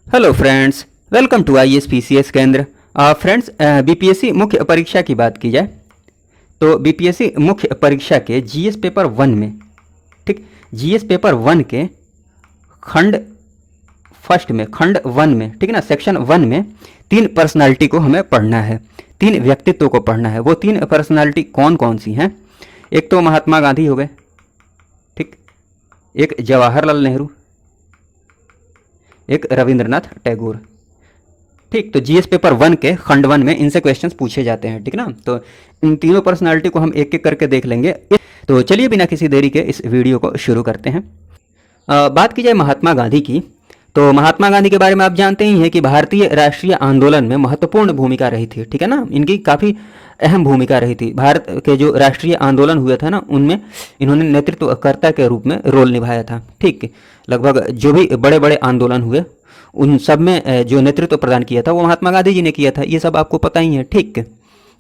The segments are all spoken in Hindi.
Hello friends, welcome to ISPCS केंद्र। फ्रेंड्स, बीपीएससी मुख्य परीक्षा की बात की जाए तो बीपीएससी मुख्य परीक्षा के जीएस पेपर 1 में, ठीक, जीएस पेपर 1 के खंड फर्स्ट में, खंड 1 में, ठीक ना, सेक्शन 1 में 3 पर्सनालिटी को हमें पढ़ना है, 3 व्यक्तित्व को पढ़ना है। वो 3 पर्सनालिटी कौन कौन सी हैं? एक तो महात्मा गांधी हो गए, ठीक, एक जवाहरलाल नेहरू, एक रविंद्रनाथ टैगोर। ठीक, तो जीएस पेपर 1 के खंड 1 में इनसे क्वेश्चंस पूछे जाते हैं, ठीक ना। तो इन तीनों पर्सनालिटी को हम एक एक करके देख लेंगे। तो चलिए बिना किसी देरी के इस वीडियो को शुरू करते हैं। बात की जाए महात्मा गांधी की, तो महात्मा गांधी के बारे में आप जानते ही हैं कि भारतीय राष्ट्रीय आंदोलन में महत्वपूर्ण भूमिका रही थी, ठीक है ना। इनकी काफ़ी अहम भूमिका रही थी। भारत के जो राष्ट्रीय आंदोलन हुए थे ना, उनमें इन्होंने नेतृत्वकर्ता के रूप में रोल निभाया था। ठीक, लगभग जो भी बड़े बड़े आंदोलन हुए उन सब में जो नेतृत्व प्रदान किया था वो महात्मा गांधी जी ने किया था। ये सब आपको पता ही है। ठीक,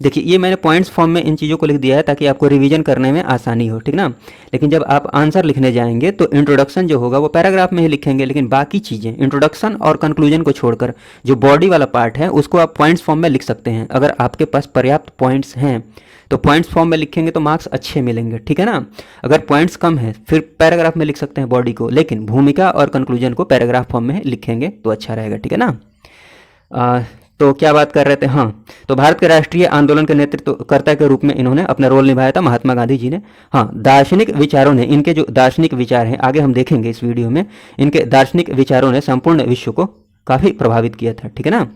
देखिए ये मैंने पॉइंट्स फॉर्म में इन चीज़ों को लिख दिया है ताकि आपको रिवीजन करने में आसानी हो, ठीक ना। लेकिन जब आप आंसर लिखने जाएंगे तो इंट्रोडक्शन जो होगा वो पैराग्राफ में ही लिखेंगे, लेकिन बाकी चीज़ें इंट्रोडक्शन और कंक्लूजन को छोड़कर जो बॉडी वाला पार्ट है उसको आप पॉइंट्स फॉर्म में लिख सकते हैं। अगर आपके पास पर्याप्त पॉइंट्स हैं तो पॉइंट्स फॉर्म में लिखेंगे तो मार्क्स अच्छे मिलेंगे, ठीक है ना। अगर पॉइंट्स कम है फिर पैराग्राफ में लिख सकते हैं बॉडी को, लेकिन भूमिका और कंक्लूजन को पैराग्राफ फॉर्म में लिखेंगे तो अच्छा रहेगा, ठीक है ना। तो क्या बात कर रहे थे? हाँ, तो भारत के राष्ट्रीय आंदोलन के नेतृत्वकर्ता के रूप में इन्होंने अपना रोल निभाया था महात्मा गांधी जी ने। हाँ, दार्शनिक विचारों ने, इनके जो दार्शनिक विचार हैं आगे हम देखेंगे इस वीडियो में, इनके दार्शनिक विचारों ने संपूर्ण विश्व को काफ़ी प्रभावित किया था, ठीक है ना।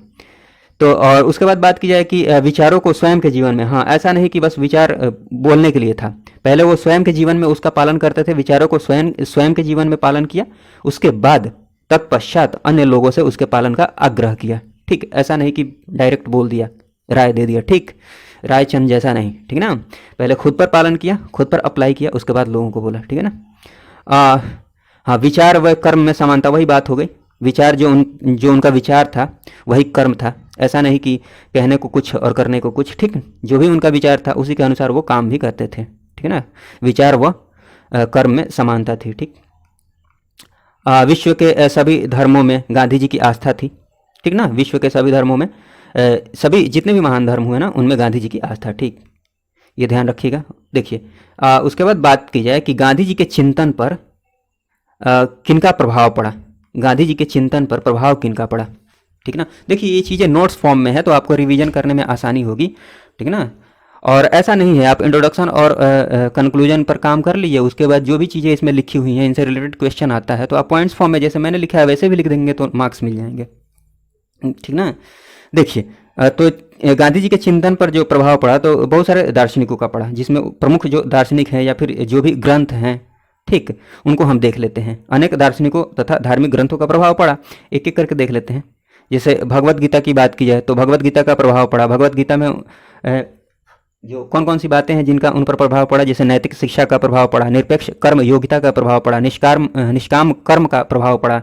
तो और उसके बाद बात की जाए कि विचारों को स्वयं के जीवन में, हाँ, ऐसा नहीं कि बस विचार बोलने के लिए था, पहले वो स्वयं के जीवन में उसका पालन करते थे, विचारों को स्वयं के जीवन में पालन किया, उसके बाद तत्पश्चात अन्य लोगों से उसके पालन का आग्रह किया। ठीक, ऐसा नहीं कि डायरेक्ट बोल दिया, राय दे दिया, ठीक, राय चंद जैसा नहीं, ठीक ना। पहले खुद पर पालन किया, खुद पर अप्लाई किया, उसके बाद लोगों को बोला, ठीक है ना। हाँ, विचार व कर्म में समानता, वही बात हो गई। विचार जो उनका विचार था वही कर्म था। ऐसा नहीं कि कहने को कुछ और करने को कुछ, ठीक, जो भी उनका विचार था उसी के अनुसार वो काम भी करते थे, ठीक है ना। विचार व कर्म में समानता थी, ठीक। विश्व के सभी धर्मों में गांधी जी की आस्था थी, ठीक ना। विश्व के सभी धर्मों में सभी जितने भी महान धर्म हुए ना उनमें गांधी जी की आस्था, ठीक, ये ध्यान रखिएगा। देखिए उसके बाद बात की जाए कि गांधी जी के चिंतन पर किनका प्रभाव पड़ा, गांधी जी के चिंतन पर प्रभाव किनका पड़ा, ठीक ना। देखिए ये चीज़ें नोट्स फॉर्म में है तो आपको रिवीजन करने में आसानी होगी, ठीक ना। और ऐसा नहीं है आप इंट्रोडक्शन और कंक्लूजन पर काम कर लीजिए, उसके बाद जो भी चीज़ें इसमें लिखी हुई हैं इनसे रिलेटेड क्वेश्चन आता है तो आप पॉइंट्स फॉर्म में जैसे मैंने लिखा है वैसे भी लिख देंगे तो मार्क्स मिल जाएंगे, ठीक ना। देखिए तो गांधी जी के चिंतन पर जो प्रभाव पड़ा तो बहुत सारे दार्शनिकों का पड़ा, जिसमें प्रमुख जो दार्शनिक हैं या फिर जो भी ग्रंथ हैं, ठीक, उनको हम देख लेते हैं। अनेक दार्शनिकों तथा धार्मिक ग्रंथों का प्रभाव पड़ा, एक एक करके देख लेते हैं। जैसे भगवत गीता की बात की जाए तो भगवत गीता का प्रभाव पड़ा। भगवत गीता में जो कौन कौन सी बातें हैं जिनका उन पर प्रभाव पड़ा, जैसे नैतिक शिक्षा का प्रभाव पड़ा, निरपेक्ष कर्म योग्यता का प्रभाव पड़ा, निष्काम कर्म का प्रभाव पड़ा,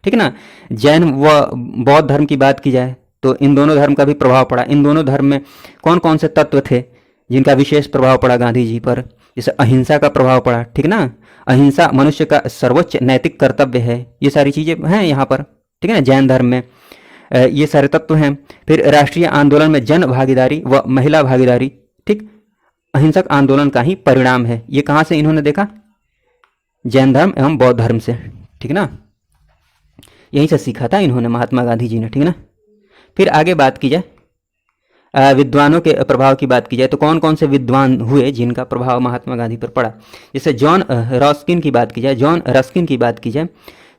ठीक ना। जैन व बौद्ध धर्म की बात की जाए तो इन दोनों धर्म का भी प्रभाव पड़ा। इन दोनों धर्म में कौन कौन से तत्व थे जिनका विशेष प्रभाव पड़ा गांधी जी पर, जैसे अहिंसा का प्रभाव पड़ा, ठीक ना। अहिंसा मनुष्य का सर्वोच्च नैतिक कर्तव्य है, ये सारी चीज़ें हैं यहाँ पर, ठीक है ना। जैन धर्म में ये सारे तत्व हैं। फिर राष्ट्रीय आंदोलन में जन भागीदारी व महिला भागीदारी, ठीक, अहिंसक आंदोलन का ही परिणाम है। ये कहाँ से इन्होंने देखा? जैन धर्म एवं बौद्ध धर्म से, ठीक ना, यहीं से सीखा था इन्होंने, महात्मा गांधी जी ने, ठीक ना। फिर आगे बात की जाए विद्वानों के प्रभाव की बात की जाए तो कौन कौन से विद्वान हुए जिनका प्रभाव महात्मा गांधी पर पड़ा। जैसे जॉन रस्किन की बात की जाए, जॉन रस्किन की बात की जाए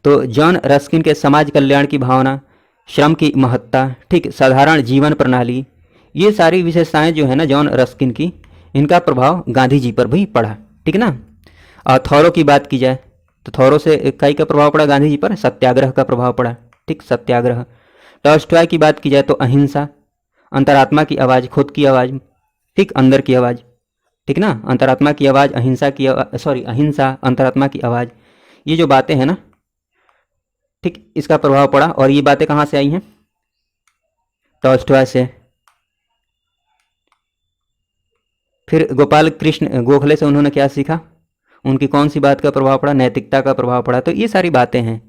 तो जॉन रस्किन के समाज कल्याण की भावना, श्रम की महत्ता, ठीक, साधारण जीवन प्रणाली, ये सारी विशेषताएं जो है ना जॉन रस्किन की, इनका प्रभाव गांधी जी पर भी पड़ा, ठीक ना। और थॉरो की बात की जाए तो थॉरो से कई का प्रभाव पड़ा गांधी जी पर, सत्याग्रह का प्रभाव पड़ा, ठीक, सत्याग्रह। टॉल्स्टॉय की बात की जाए तो अहिंसा, अंतरात्मा की आवाज़, खुद की आवाज़, ठीक, अंदर की आवाज़, ठीक ना। अंतरात्मा की आवाज़, अहिंसा, अंतरात्मा की आवाज़, ये जो बातें हैं ना, ठीक, इसका प्रभाव पड़ा। और ये बातें कहाँ से आई हैं? टॉल्स्टॉय से। फिर गोपाल कृष्ण गोखले से उन्होंने क्या सीखा, उनकी कौन सी बात का प्रभाव पड़ा? नैतिकता का प्रभाव पड़ा। तो ये सारी बातें हैं,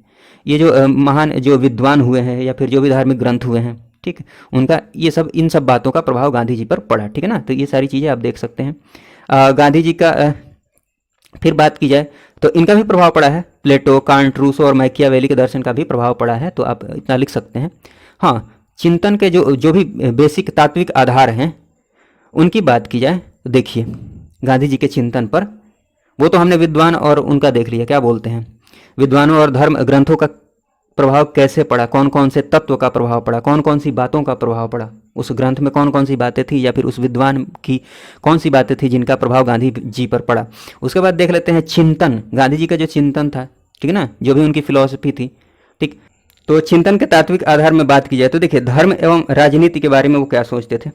ये जो महान जो विद्वान हुए हैं या फिर जो भी धार्मिक ग्रंथ हुए हैं, ठीक, उनका ये सब इन सब बातों का प्रभाव गांधी जी पर पड़ा, ठीक है ना। तो ये सारी चीज़ें आप देख सकते हैं। गांधी जी का फिर बात की जाए तो इनका भी प्रभाव पड़ा है, प्लेटो, कांट, रूसो और मैकियावेली के दर्शन का भी प्रभाव पड़ा है, तो आप इतना लिख सकते हैं। हाँ, चिंतन के जो जो भी बेसिक तात्विक आधार हैं उनकी बात की जाए तो देखिए गांधी जी के चिंतन पर, वो तो हमने विद्वान और उनका देख लिया, क्या बोलते हैं, विद्वानों और धर्म ग्रंथों का प्रभाव कैसे पड़ा, कौन कौन से तत्व का प्रभाव पड़ा, कौन कौन सी बातों का प्रभाव पड़ा, उस ग्रंथ में कौन कौन सी बातें थी या फिर उस विद्वान की कौन सी बातें थी जिनका प्रभाव गांधी जी पर पड़ा। उसके बाद देख लेते हैं चिंतन, गांधी जी का जो चिंतन था, ठीक है ना, जो भी उनकी फिलॉसफी थी, ठीक। तो चिंतन के तात्विक आधार में बात की जाए तो देखिए धर्म एवं राजनीति के बारे में वो क्या सोचते थे,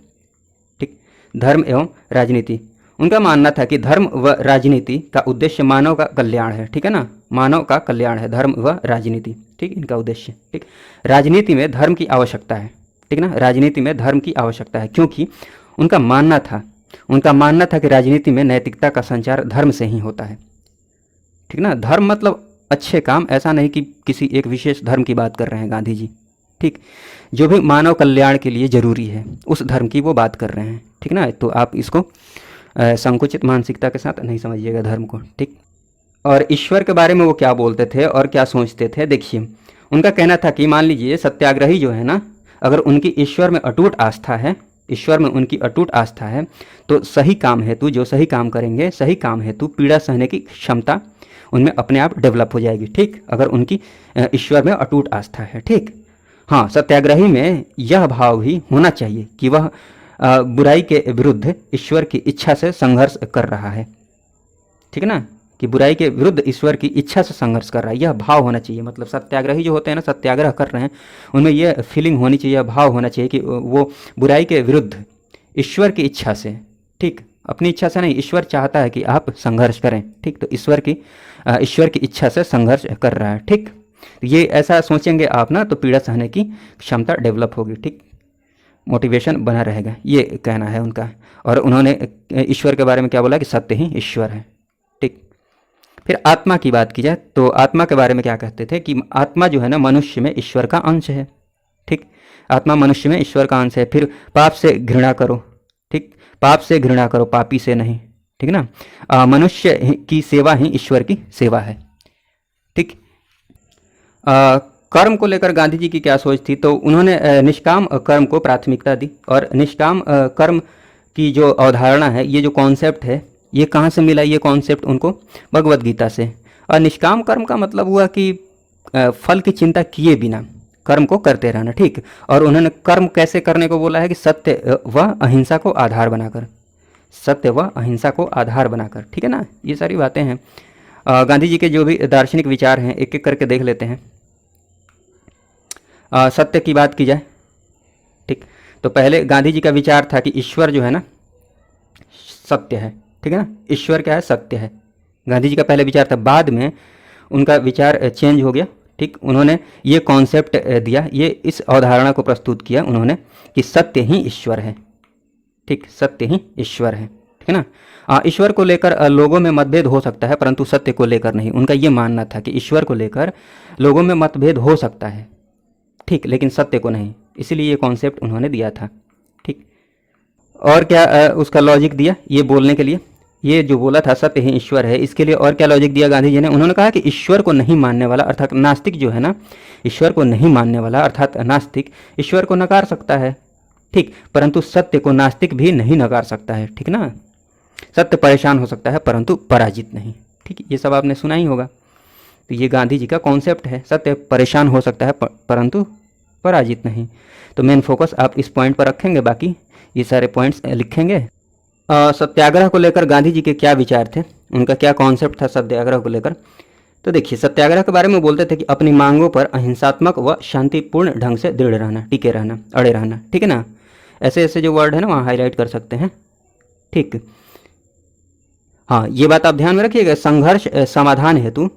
ठीक। धर्म एवं राजनीति, उनका मानना था कि धर्म व राजनीति का उद्देश्य मानव का कल्याण है, ठीक है ना, मानव का कल्याण है धर्म व राजनीति, ठीक, इनका उद्देश्य, ठीक। राजनीति में धर्म की आवश्यकता है, ठीक ना, राजनीति में धर्म की आवश्यकता है, क्योंकि उनका मानना था कि राजनीति में नैतिकता का संचार धर्म से ही होता है, ठीक ना। धर्म मतलब अच्छे काम, ऐसा नहीं कि किसी एक विशेष धर्म की बात कर रहे हैं गांधी जी, ठीक, जो भी मानव कल्याण के लिए जरूरी है उस धर्म की वो बात कर रहे हैं, ठीक ना। तो आप इसको संकुचित मानसिकता के साथ नहीं समझिएगा धर्म को, ठीक। और ईश्वर के बारे में वो क्या बोलते थे और क्या सोचते थे, देखिए उनका कहना था कि मान लीजिए सत्याग्रही जो है ना, अगर उनकी ईश्वर में अटूट आस्था है, ईश्वर में उनकी अटूट आस्था है, तो सही काम हेतु, जो सही काम करेंगे, सही काम हेतु पीड़ा सहने की क्षमता उनमें अपने आप डेवलप हो जाएगी, ठीक, अगर उनकी ईश्वर में अटूट आस्था है, ठीक। हाँ, सत्याग्रही में यह भाव भी होना चाहिए कि वह बुराई के विरुद्ध ईश्वर की इच्छा से संघर्ष कर रहा है, ठीक है ना, कि बुराई के विरुद्ध ईश्वर की इच्छा से संघर्ष कर रहा है, यह भाव होना चाहिए। मतलब सत्याग्रही जो होते हैं ना, सत्याग्रह कर रहे हैं, उनमें यह फीलिंग होनी चाहिए, यह भाव होना चाहिए कि वो बुराई के विरुद्ध ईश्वर की इच्छा से, ठीक, अपनी इच्छा से नहीं, ईश्वर चाहता है कि आप संघर्ष करें, ठीक, तो ईश्वर की इच्छा से संघर्ष कर रहा है, ठीक। ये ऐसा सोचेंगे आप ना तो पीड़ा सहने की क्षमता डेवलप होगी, ठीक, मोटिवेशन बना रहेगा, ये कहना है उनका। और उन्होंने ईश्वर के बारे में क्या बोला कि सत्य ही ईश्वर है, ठीक। फिर आत्मा की बात की जाए तो आत्मा के बारे में क्या कहते थे कि आत्मा जो है ना मनुष्य में ईश्वर का अंश है, ठीक, आत्मा मनुष्य में ईश्वर का अंश है। फिर पाप से घृणा करो, ठीक, पाप से घृणा करो, पापी से नहीं, ठीक ना। मनुष्य की सेवा ही ईश्वर की सेवा है, ठीक। कर्म को लेकर गांधी जी की क्या सोच थी, तो उन्होंने निष्काम कर्म को प्राथमिकता दी, और निष्काम कर्म की जो अवधारणा है, ये जो कॉन्सेप्ट है, ये कहाँ से मिला, ये कॉन्सेप्ट उनको भगवद गीता से। और निष्काम कर्म का मतलब हुआ कि फल की चिंता किए बिना कर्म को करते रहना, ठीक। और उन्होंने कर्म कैसे करने को बोला है कि सत्य व अहिंसा को आधार बनाकर, सत्य व अहिंसा को आधार बनाकर, ठीक है ना। ये सारी बातें हैं गांधी जी के जो भी दार्शनिक विचार हैं, एक एक करके देख लेते हैं। सत्य की बात की जाए, ठीक, तो पहले गांधी जी का विचार था कि ईश्वर जो है ना सत्य है, ठीक है ना, ईश्वर क्या है, सत्य है, गांधी जी का पहले विचार था। बाद में उनका विचार चेंज हो गया, ठीक, उन्होंने ये कॉन्सेप्ट दिया, ये इस अवधारणा को प्रस्तुत किया उन्होंने कि सत्य ही ईश्वर है, ठीक, सत्य ही ईश्वर है, ठीक है ना। ईश्वर को लेकर लोगों में मतभेद हो सकता है, परंतु सत्य को लेकर नहीं। उनका ये मानना था कि ईश्वर को लेकर लोगों में मतभेद हो सकता है, ठीक, लेकिन सत्य को नहीं, इसीलिए ये कॉन्सेप्ट उन्होंने दिया था, ठीक। और क्या उसका लॉजिक दिया ये बोलने के लिए, ये जो बोला था सत्य ही ईश्वर है, इसके लिए और क्या लॉजिक दिया गांधी जी ने, उन्होंने कहा कि ईश्वर को नहीं मानने वाला अर्थात नास्तिक जो है ना, ईश्वर को नहीं मानने वाला अर्थात नास्तिक ईश्वर को नकार सकता है, ठीक, परंतु सत्य को नास्तिक भी नहीं नकार सकता है, ठीक ना। सत्य परेशान हो सकता है परंतु पराजित नहीं, ठीक, ये सब आपने सुना ही होगा। तो ये गांधी जी का कॉन्सेप्ट है, सत्य परेशान हो सकता है परंतु पराजित नहीं। तो मेन फोकस आप इस पॉइंट पर रखेंगे, बाकी ये सारे पॉइंट्स लिखेंगे। सत्याग्रह को लेकर गांधी जी के क्या विचार थे, उनका क्या कॉन्सेप्ट था सत्याग्रह को लेकर, तो देखिए सत्याग्रह के बारे में बोलते थे कि अपनी मांगों पर अहिंसात्मक व शांतिपूर्ण ढंग से दृढ़ रहना, टिके रहना, अड़े रहना, ठीक है ना। ऐसे ऐसे जो वर्ड है ना वहाँ हाईलाइट कर सकते हैं, ठीक। हाँ, ये बात आप ध्यान में रखिएगा, संघर्ष समाधान हेतु,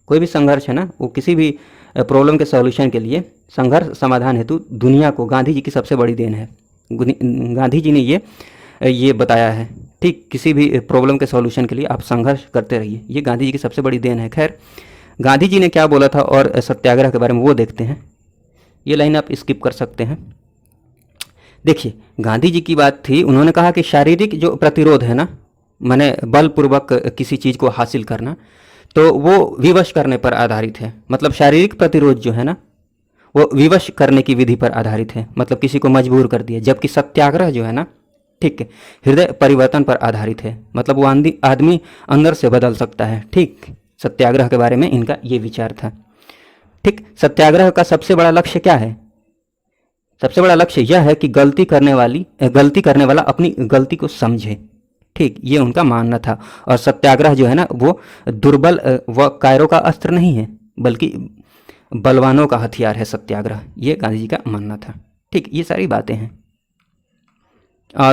कोई भी संघर्ष है ना, वो किसी भी प्रॉब्लम के सॉल्यूशन के लिए संघर्ष समाधान हेतु दुनिया को गांधी जी की सबसे बड़ी देन है। गांधी जी ने ये बताया है, ठीक, किसी भी प्रॉब्लम के सॉल्यूशन के लिए आप संघर्ष करते रहिए, ये गांधी जी की सबसे बड़ी देन है। खैर गांधी जी ने क्या बोला था और सत्याग्रह के बारे में वो देखते हैं। ये लाइन आप स्किप कर सकते हैं। देखिए, गांधी जी की बात थी, उन्होंने कहा कि शारीरिक जो प्रतिरोध है ना, माने बलपूर्वक किसी चीज़ को हासिल करना, तो वो विवश करने पर आधारित है। मतलब शारीरिक प्रतिरोध जो है ना, वो विवश करने की विधि पर आधारित है, मतलब किसी को मजबूर कर दिया। जबकि सत्याग्रह जो है ना, ठीक है, हृदय परिवर्तन पर आधारित है, मतलब वो आदमी अंदर से बदल सकता है। ठीक, सत्याग्रह के बारे में इनका ये विचार था। ठीक, सत्याग्रह का सबसे बड़ा लक्ष्य क्या है? सबसे बड़ा लक्ष्य यह है कि गलती करने वाला अपनी गलती को समझे। ठीक, ये उनका मानना था। और सत्याग्रह जो है ना, वो दुर्बल व कायरों का अस्त्र नहीं है, बल्कि बलवानों का हथियार है सत्याग्रह। ये गांधी जी का मानना था। ठीक, ये सारी बातें हैं।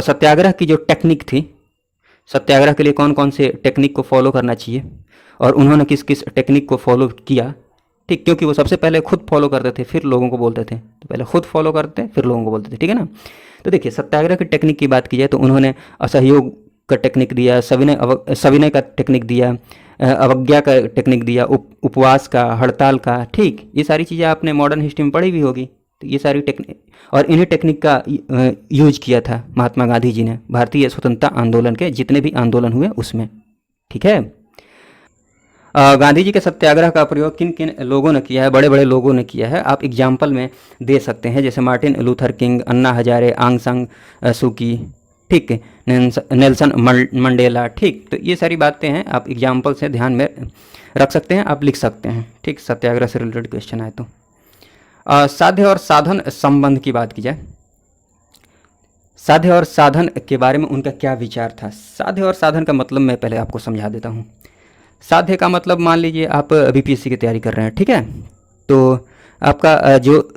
सत्याग्रह की जो टेक्निक थी, सत्याग्रह के लिए कौन कौन से टेक्निक को फॉलो करना चाहिए और उन्होंने किस किस टेक्निक को फॉलो किया। ठीक, क्योंकि वो सबसे पहले खुद फॉलो करते थे, फिर लोगों को बोलते थे। तो पहले खुद फॉलो करते फिर लोगों को बोलते थे, ठीक है ना। तो देखिए, सत्याग्रह की टेक्निक की बात की जाए तो उन्होंने असहयोग का टेक्निक दिया, सविनय का टेक्निक दिया, अवज्ञा का टेक्निक दिया, उपवास का, हड़ताल का। ठीक, ये सारी चीज़ें आपने मॉडर्न हिस्ट्री में पढ़ी भी होगी। तो ये सारी टेक्निक, और इन्हीं टेक्निक का यूज किया था महात्मा गांधी जी ने भारतीय स्वतंत्रता आंदोलन के जितने भी आंदोलन हुए उसमें। ठीक है। गांधी जी के सत्याग्रह का प्रयोग किन किन लोगों ने किया है? बड़े बड़े लोगों ने किया है। आप एग्जाम्पल में दे सकते हैं, जैसे Martin Luther king, Anna Hazare, आंग सान सूकी, ठीक है, नेल्सन मंडेला। ठीक, तो ये सारी बातें हैं, आप एग्जाम्पल से ध्यान में रख सकते हैं, आप लिख सकते हैं। ठीक, सत्याग्रह से रिलेटेड क्वेश्चन आए तो। साध्य और साधन संबंध की बात की जाए, साध्य और साधन के बारे में उनका क्या विचार था? साध्य और साधन का मतलब मैं पहले आपको समझा देता हूँ। साध्य का मतलब, मान लीजिए आप बीपीएससी की तैयारी कर रहे हैं, ठीक है, तो आपका जो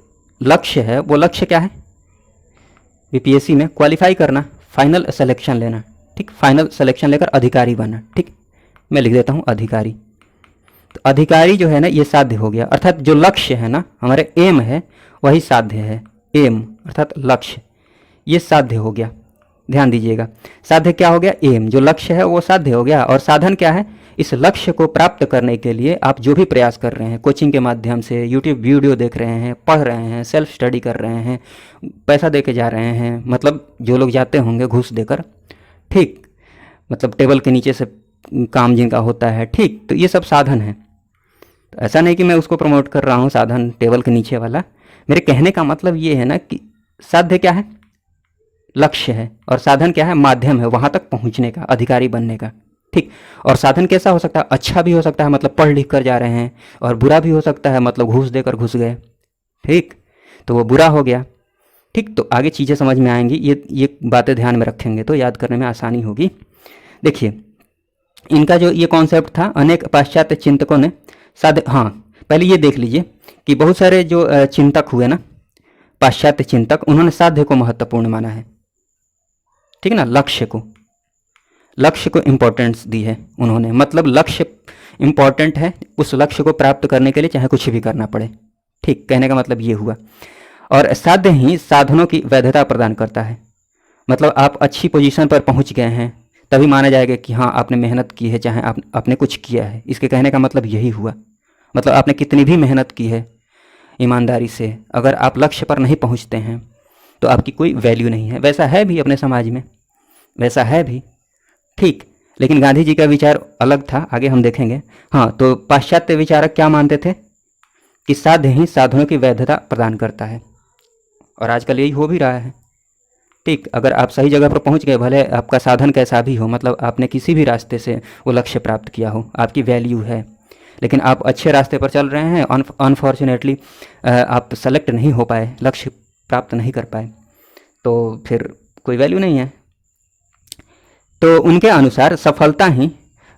लक्ष्य है वो लक्ष्य क्या है? बीपीएससी में क्वालिफाई करना, फाइनल सिलेक्शन लेना। ठीक, फाइनल सिलेक्शन लेकर अधिकारी बनना। ठीक, मैं लिख देता हूँ अधिकारी। तो अधिकारी जो है ना, ये साध्य हो गया, अर्थात जो लक्ष्य है ना, हमारे एम है, वही साध्य है। एम अर्थात लक्ष्य, ये साध्य हो गया। ध्यान दीजिएगा, साध्य क्या हो गया? एम, जो लक्ष्य है वो साध्य हो गया। और साधन क्या है? इस लक्ष्य को प्राप्त करने के लिए आप जो भी प्रयास कर रहे हैं, कोचिंग के माध्यम से, यूट्यूब वीडियो देख रहे हैं, पढ़ रहे हैं, सेल्फ स्टडी कर रहे हैं, पैसा दे के जा रहे हैं, मतलब जो लोग जाते होंगे घूस देकर, ठीक, मतलब टेबल के नीचे से काम जिनका होता है, ठीक, तो ये सब साधन है। तो ऐसा नहीं कि मैं उसको प्रमोट कर रहा हूँ साधन टेबल के नीचे वाला। मेरे कहने का मतलब ये है ना कि साध्य क्या है? लक्ष्य है, और साधन क्या है? माध्यम है वहाँ तक पहुँचने का, अधिकारी बनने का। ठीक, और साधन कैसा हो सकता है? अच्छा भी हो सकता है, मतलब पढ़ लिख कर जा रहे हैं, और बुरा भी हो सकता है, मतलब घूस देकर घुस गए। ठीक, तो वो बुरा हो गया। ठीक, तो आगे चीज़ें समझ में आएंगी, ये बातें ध्यान में रखेंगे तो याद करने में आसानी होगी। देखिए, इनका जो ये कॉन्सेप्ट था, अनेक पाश्चात्य चिंतकों ने साध्य, हाँ पहले ये देख लीजिए कि बहुत सारे जो चिंतक हुए ना, पाश्चात्य चिंतक, उन्होंने साध्य को महत्वपूर्ण माना है। ठीक है ना, लक्ष्य को इम्पोर्टेंस दी है उन्होंने, मतलब लक्ष्य इम्पोर्टेंट है, उस लक्ष्य को प्राप्त करने के लिए चाहे कुछ भी करना पड़े। ठीक, कहने का मतलब ये हुआ। और साध्य ही साधनों की वैधता प्रदान करता है, मतलब आप अच्छी पोजीशन पर पहुंच गए हैं तभी माना जाएगा कि हाँ आपने मेहनत की है, चाहे आपने कुछ किया है। इसके कहने का मतलब यही हुआ, मतलब आपने कितनी भी मेहनत की है ईमानदारी से, अगर आप लक्ष्य पर नहीं पहुंचते हैं तो आपकी कोई वैल्यू नहीं है। वैसा है भी अपने समाज में, वैसा है भी। ठीक, लेकिन गांधी जी का विचार अलग था, आगे हम देखेंगे। हाँ, तो पाश्चात्य विचारक क्या मानते थे कि साध्य ही साधनों की वैधता प्रदान करता है, और आजकल यही हो भी रहा है। ठीक, अगर आप सही जगह पर पहुंच गए, भले आपका साधन कैसा भी हो, मतलब आपने किसी भी रास्ते से वो लक्ष्य प्राप्त किया हो, आपकी वैल्यू है, लेकिन आप अच्छे रास्ते पर चल रहे हैं, अनफॉर्चुनेटली आप सेलेक्ट नहीं हो पाए, लक्ष्य प्राप्त नहीं कर पाए, तो फिर कोई वैल्यू नहीं है। तो उनके अनुसार सफलता ही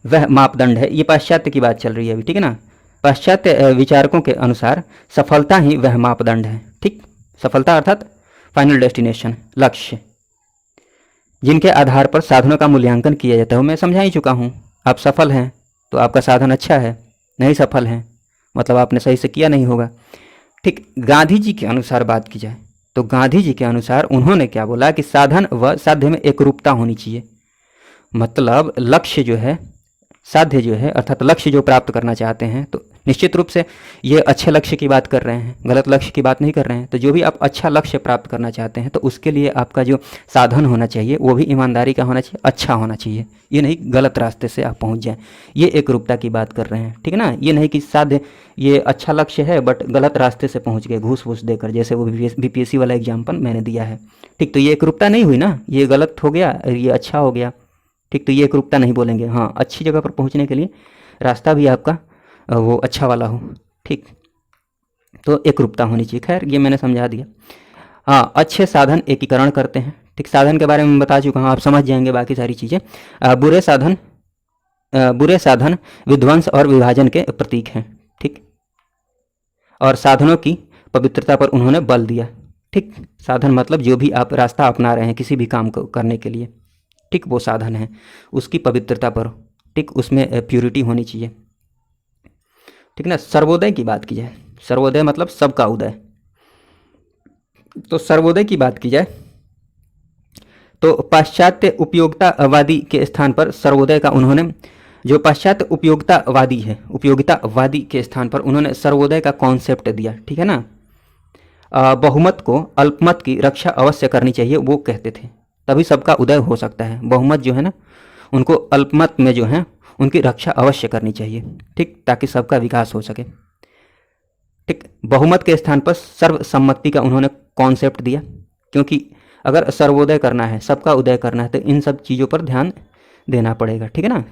वह मापदंड है। ये पाश्चात्य की बात चल रही है अभी, ठीक है ना। पाश्चात्य विचारकों के अनुसार सफलता ही वह मापदंड है। ठीक, सफलता अर्थात फाइनल डेस्टिनेशन, लक्ष्य, जिनके आधार पर साधनों का मूल्यांकन किया जाता है। मैं समझा ही चुका हूँ, आप सफल हैं तो आपका साधन अच्छा है, नहीं सफल हैं मतलब आपने सही से किया नहीं होगा। ठीक, गांधी जी के अनुसार बात की जाए तो गांधी जी के अनुसार उन्होंने क्या बोला कि साधन व साध्य में एकरूपता होनी चाहिए, मतलब लक्ष्य जो है साध्य जो है अर्थात लक्ष्य जो प्राप्त करना चाहते हैं, तो निश्चित रूप से ये अच्छे लक्ष्य की बात कर रहे हैं, गलत लक्ष्य की बात नहीं कर रहे हैं। तो जो भी आप अच्छा लक्ष्य प्राप्त करना चाहते हैं तो उसके लिए आपका जो साधन होना चाहिए वो भी ईमानदारी का होना चाहिए, अच्छा होना चाहिए। ये नहीं गलत रास्ते से आप पहुंच जाएं, ये एक रूपता की बात कर रहे हैं, ठीक है ना। ये नहीं कि साध्य ये अच्छा लक्ष्य है बट गलत रास्ते से पहुंच गए घूस वूस देकर, जैसे वो बीपीएससी वाला एग्जाम्पल मैंने दिया है, ठीक। तो ये एक रूपता नहीं हुई ना, ये गलत हो गया और ये अच्छा हो गया, ठीक। तो ये एक रूपता नहीं बोलेंगे। हाँ, अच्छी जगह पर पहुंचने के लिए रास्ता भी आपका वो अच्छा वाला हो, ठीक। तो एक रूपता होनी चाहिए। खैर ये मैंने समझा दिया। हाँ, अच्छे साधन एकीकरण करते हैं, ठीक। साधन के बारे में बता चुका हूँ, आप समझ जाएंगे बाकी सारी चीज़ें। बुरे साधन विध्वंस और विभाजन के प्रतीक हैं, ठीक। और साधनों की पवित्रता पर उन्होंने बल दिया, ठीक। साधन मतलब जो भी आप रास्ता अपना रहे हैं किसी भी काम को करने के लिए, ठीक, वो साधन है, उसकी पवित्रता पर, ठीक, उसमें प्यूरिटी होनी चाहिए, ठीक ना। सर्वोदय की बात की जाए, सर्वोदय मतलब सबका उदय, तो सर्वोदय की बात की जाए तो पाश्चात्य उपयोगितावादी के स्थान पर सर्वोदय का उन्होंने, जो पाश्चात्य उपयोगितावादी के स्थान पर उन्होंने सर्वोदय का कॉन्सेप्ट दिया, ठीक है ना। बहुमत को अल्पमत की रक्षा अवश्य करनी चाहिए, वो कहते थे, तभी सबका उदय हो सकता है। बहुमत जो है ना, उनको अल्पमत में जो है उनकी रक्षा अवश्य करनी चाहिए, ठीक, ताकि सबका विकास हो सके, ठीक। बहुमत के स्थान पर सर्वसम्मति का उन्होंने कॉन्सेप्ट दिया, क्योंकि अगर सर्वोदय करना है, सबका उदय करना है, तो इन सब चीज़ों पर ध्यान देना पड़ेगा, ठीक है ना।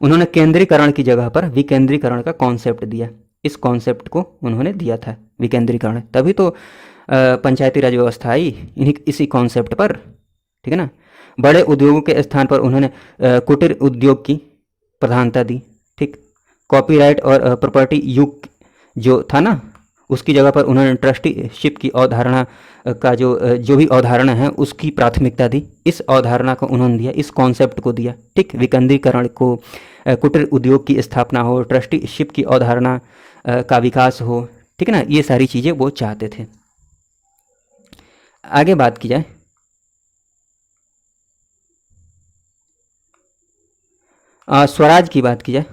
उन्होंने केंद्रीकरण की जगह पर विकेंद्रीकरण का कॉन्सेप्ट दिया, इस कॉन्सेप्ट को उन्होंने दिया था, विकेंद्रीकरण, तभी तो पंचायती राज व्यवस्था आई इसी कॉन्सेप्ट पर, ठीक है ना। बड़े उद्योगों के स्थान पर उन्होंने कुटीर उद्योग की प्रधानता दी, ठीक। कॉपीराइट और प्रॉपर्टी युग जो था ना, उसकी जगह पर उन्होंने ट्रस्टीशिप की अवधारणा का जो भी अवधारणा है उसकी प्राथमिकता दी, इस अवधारणा को उन्होंने दिया, इस कॉन्सेप्ट को दिया, ठीक। विकेंद्रीकरण को, कुटीर उद्योग की स्थापना हो, ट्रस्टीशिप की अवधारणा का विकास हो, ठीक है ना, ये सारी चीज़ें वो चाहते थे। आगे बात की जाए स्वराज की बात की जाए,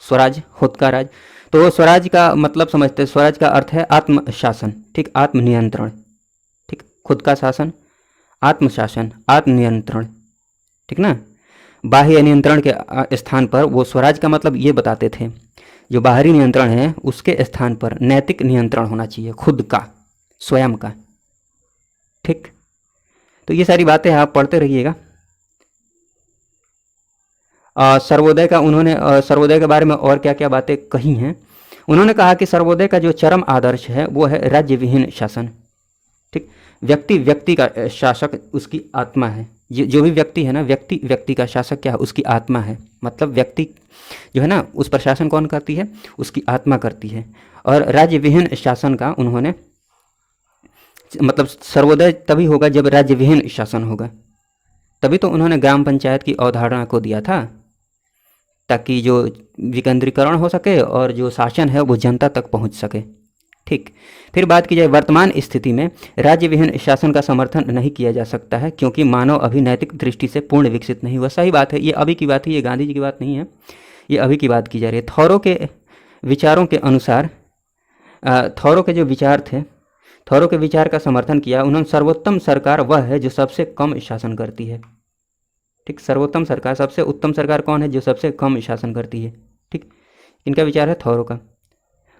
स्वराज, खुद का राज, तो स्वराज का मतलब समझते हैं, स्वराज का अर्थ है आत्मशासन, ठीक, आत्मनियंत्रण, ठीक, खुद का शासन, आत्मशासन, आत्मनियंत्रण, ठीक ना। बाह्य नियंत्रण के स्थान पर वो स्वराज का मतलब ये बताते थे, जो बाहरी नियंत्रण है उसके स्थान पर नैतिक नियंत्रण होना चाहिए, खुद का, स्वयं का, ठीक। तो ये सारी बातें आप पढ़ते रहिएगा। सर्वोदय का उन्होंने सर्वोदय के बारे में और क्या क्या बातें कही हैं। उन्होंने कहा कि सर्वोदय का जो चरम आदर्श है वो है राज्य विहीन शासन, ठीक। व्यक्ति का शासक उसकी आत्मा है, जो भी व्यक्ति है ना, व्यक्ति का शासक क्या है, उसकी आत्मा है, मतलब व्यक्ति जो है ना उस पर शासन कौन करती है, उसकी आत्मा करती है। और राज्य विहीन शासन का उन्होंने मतलब सर्वोदय तभी होगा जब राज्य विहीन शासन होगा, तभी तो उन्होंने ग्राम पंचायत की अवधारणा को दिया था, ताकि जो विकेंद्रीकरण हो सके और जो शासन है वो जनता तक पहुंच सके, ठीक। फिर बात की जाए वर्तमान स्थिति में राज्य विहीन शासन का समर्थन नहीं किया जा सकता है, क्योंकि मानव अभी नैतिक दृष्टि से पूर्ण विकसित नहीं हुआ। सही बात है, ये अभी की बात है, ये गांधी जी की बात नहीं है, ये अभी की बात की जा रही है। थॉरो के विचारों के अनुसार, थॉरो के जो विचार थे, थॉरो के विचार का समर्थन किया उन्होंने। सर्वोत्तम सरकार वह है जो सबसे कम शासन करती है, ठीक। सर्वोत्तम सरकार, सबसे उत्तम सरकार कौन है, जो सबसे कम शासन करती है, ठीक। इनका विचार है थॉरो का।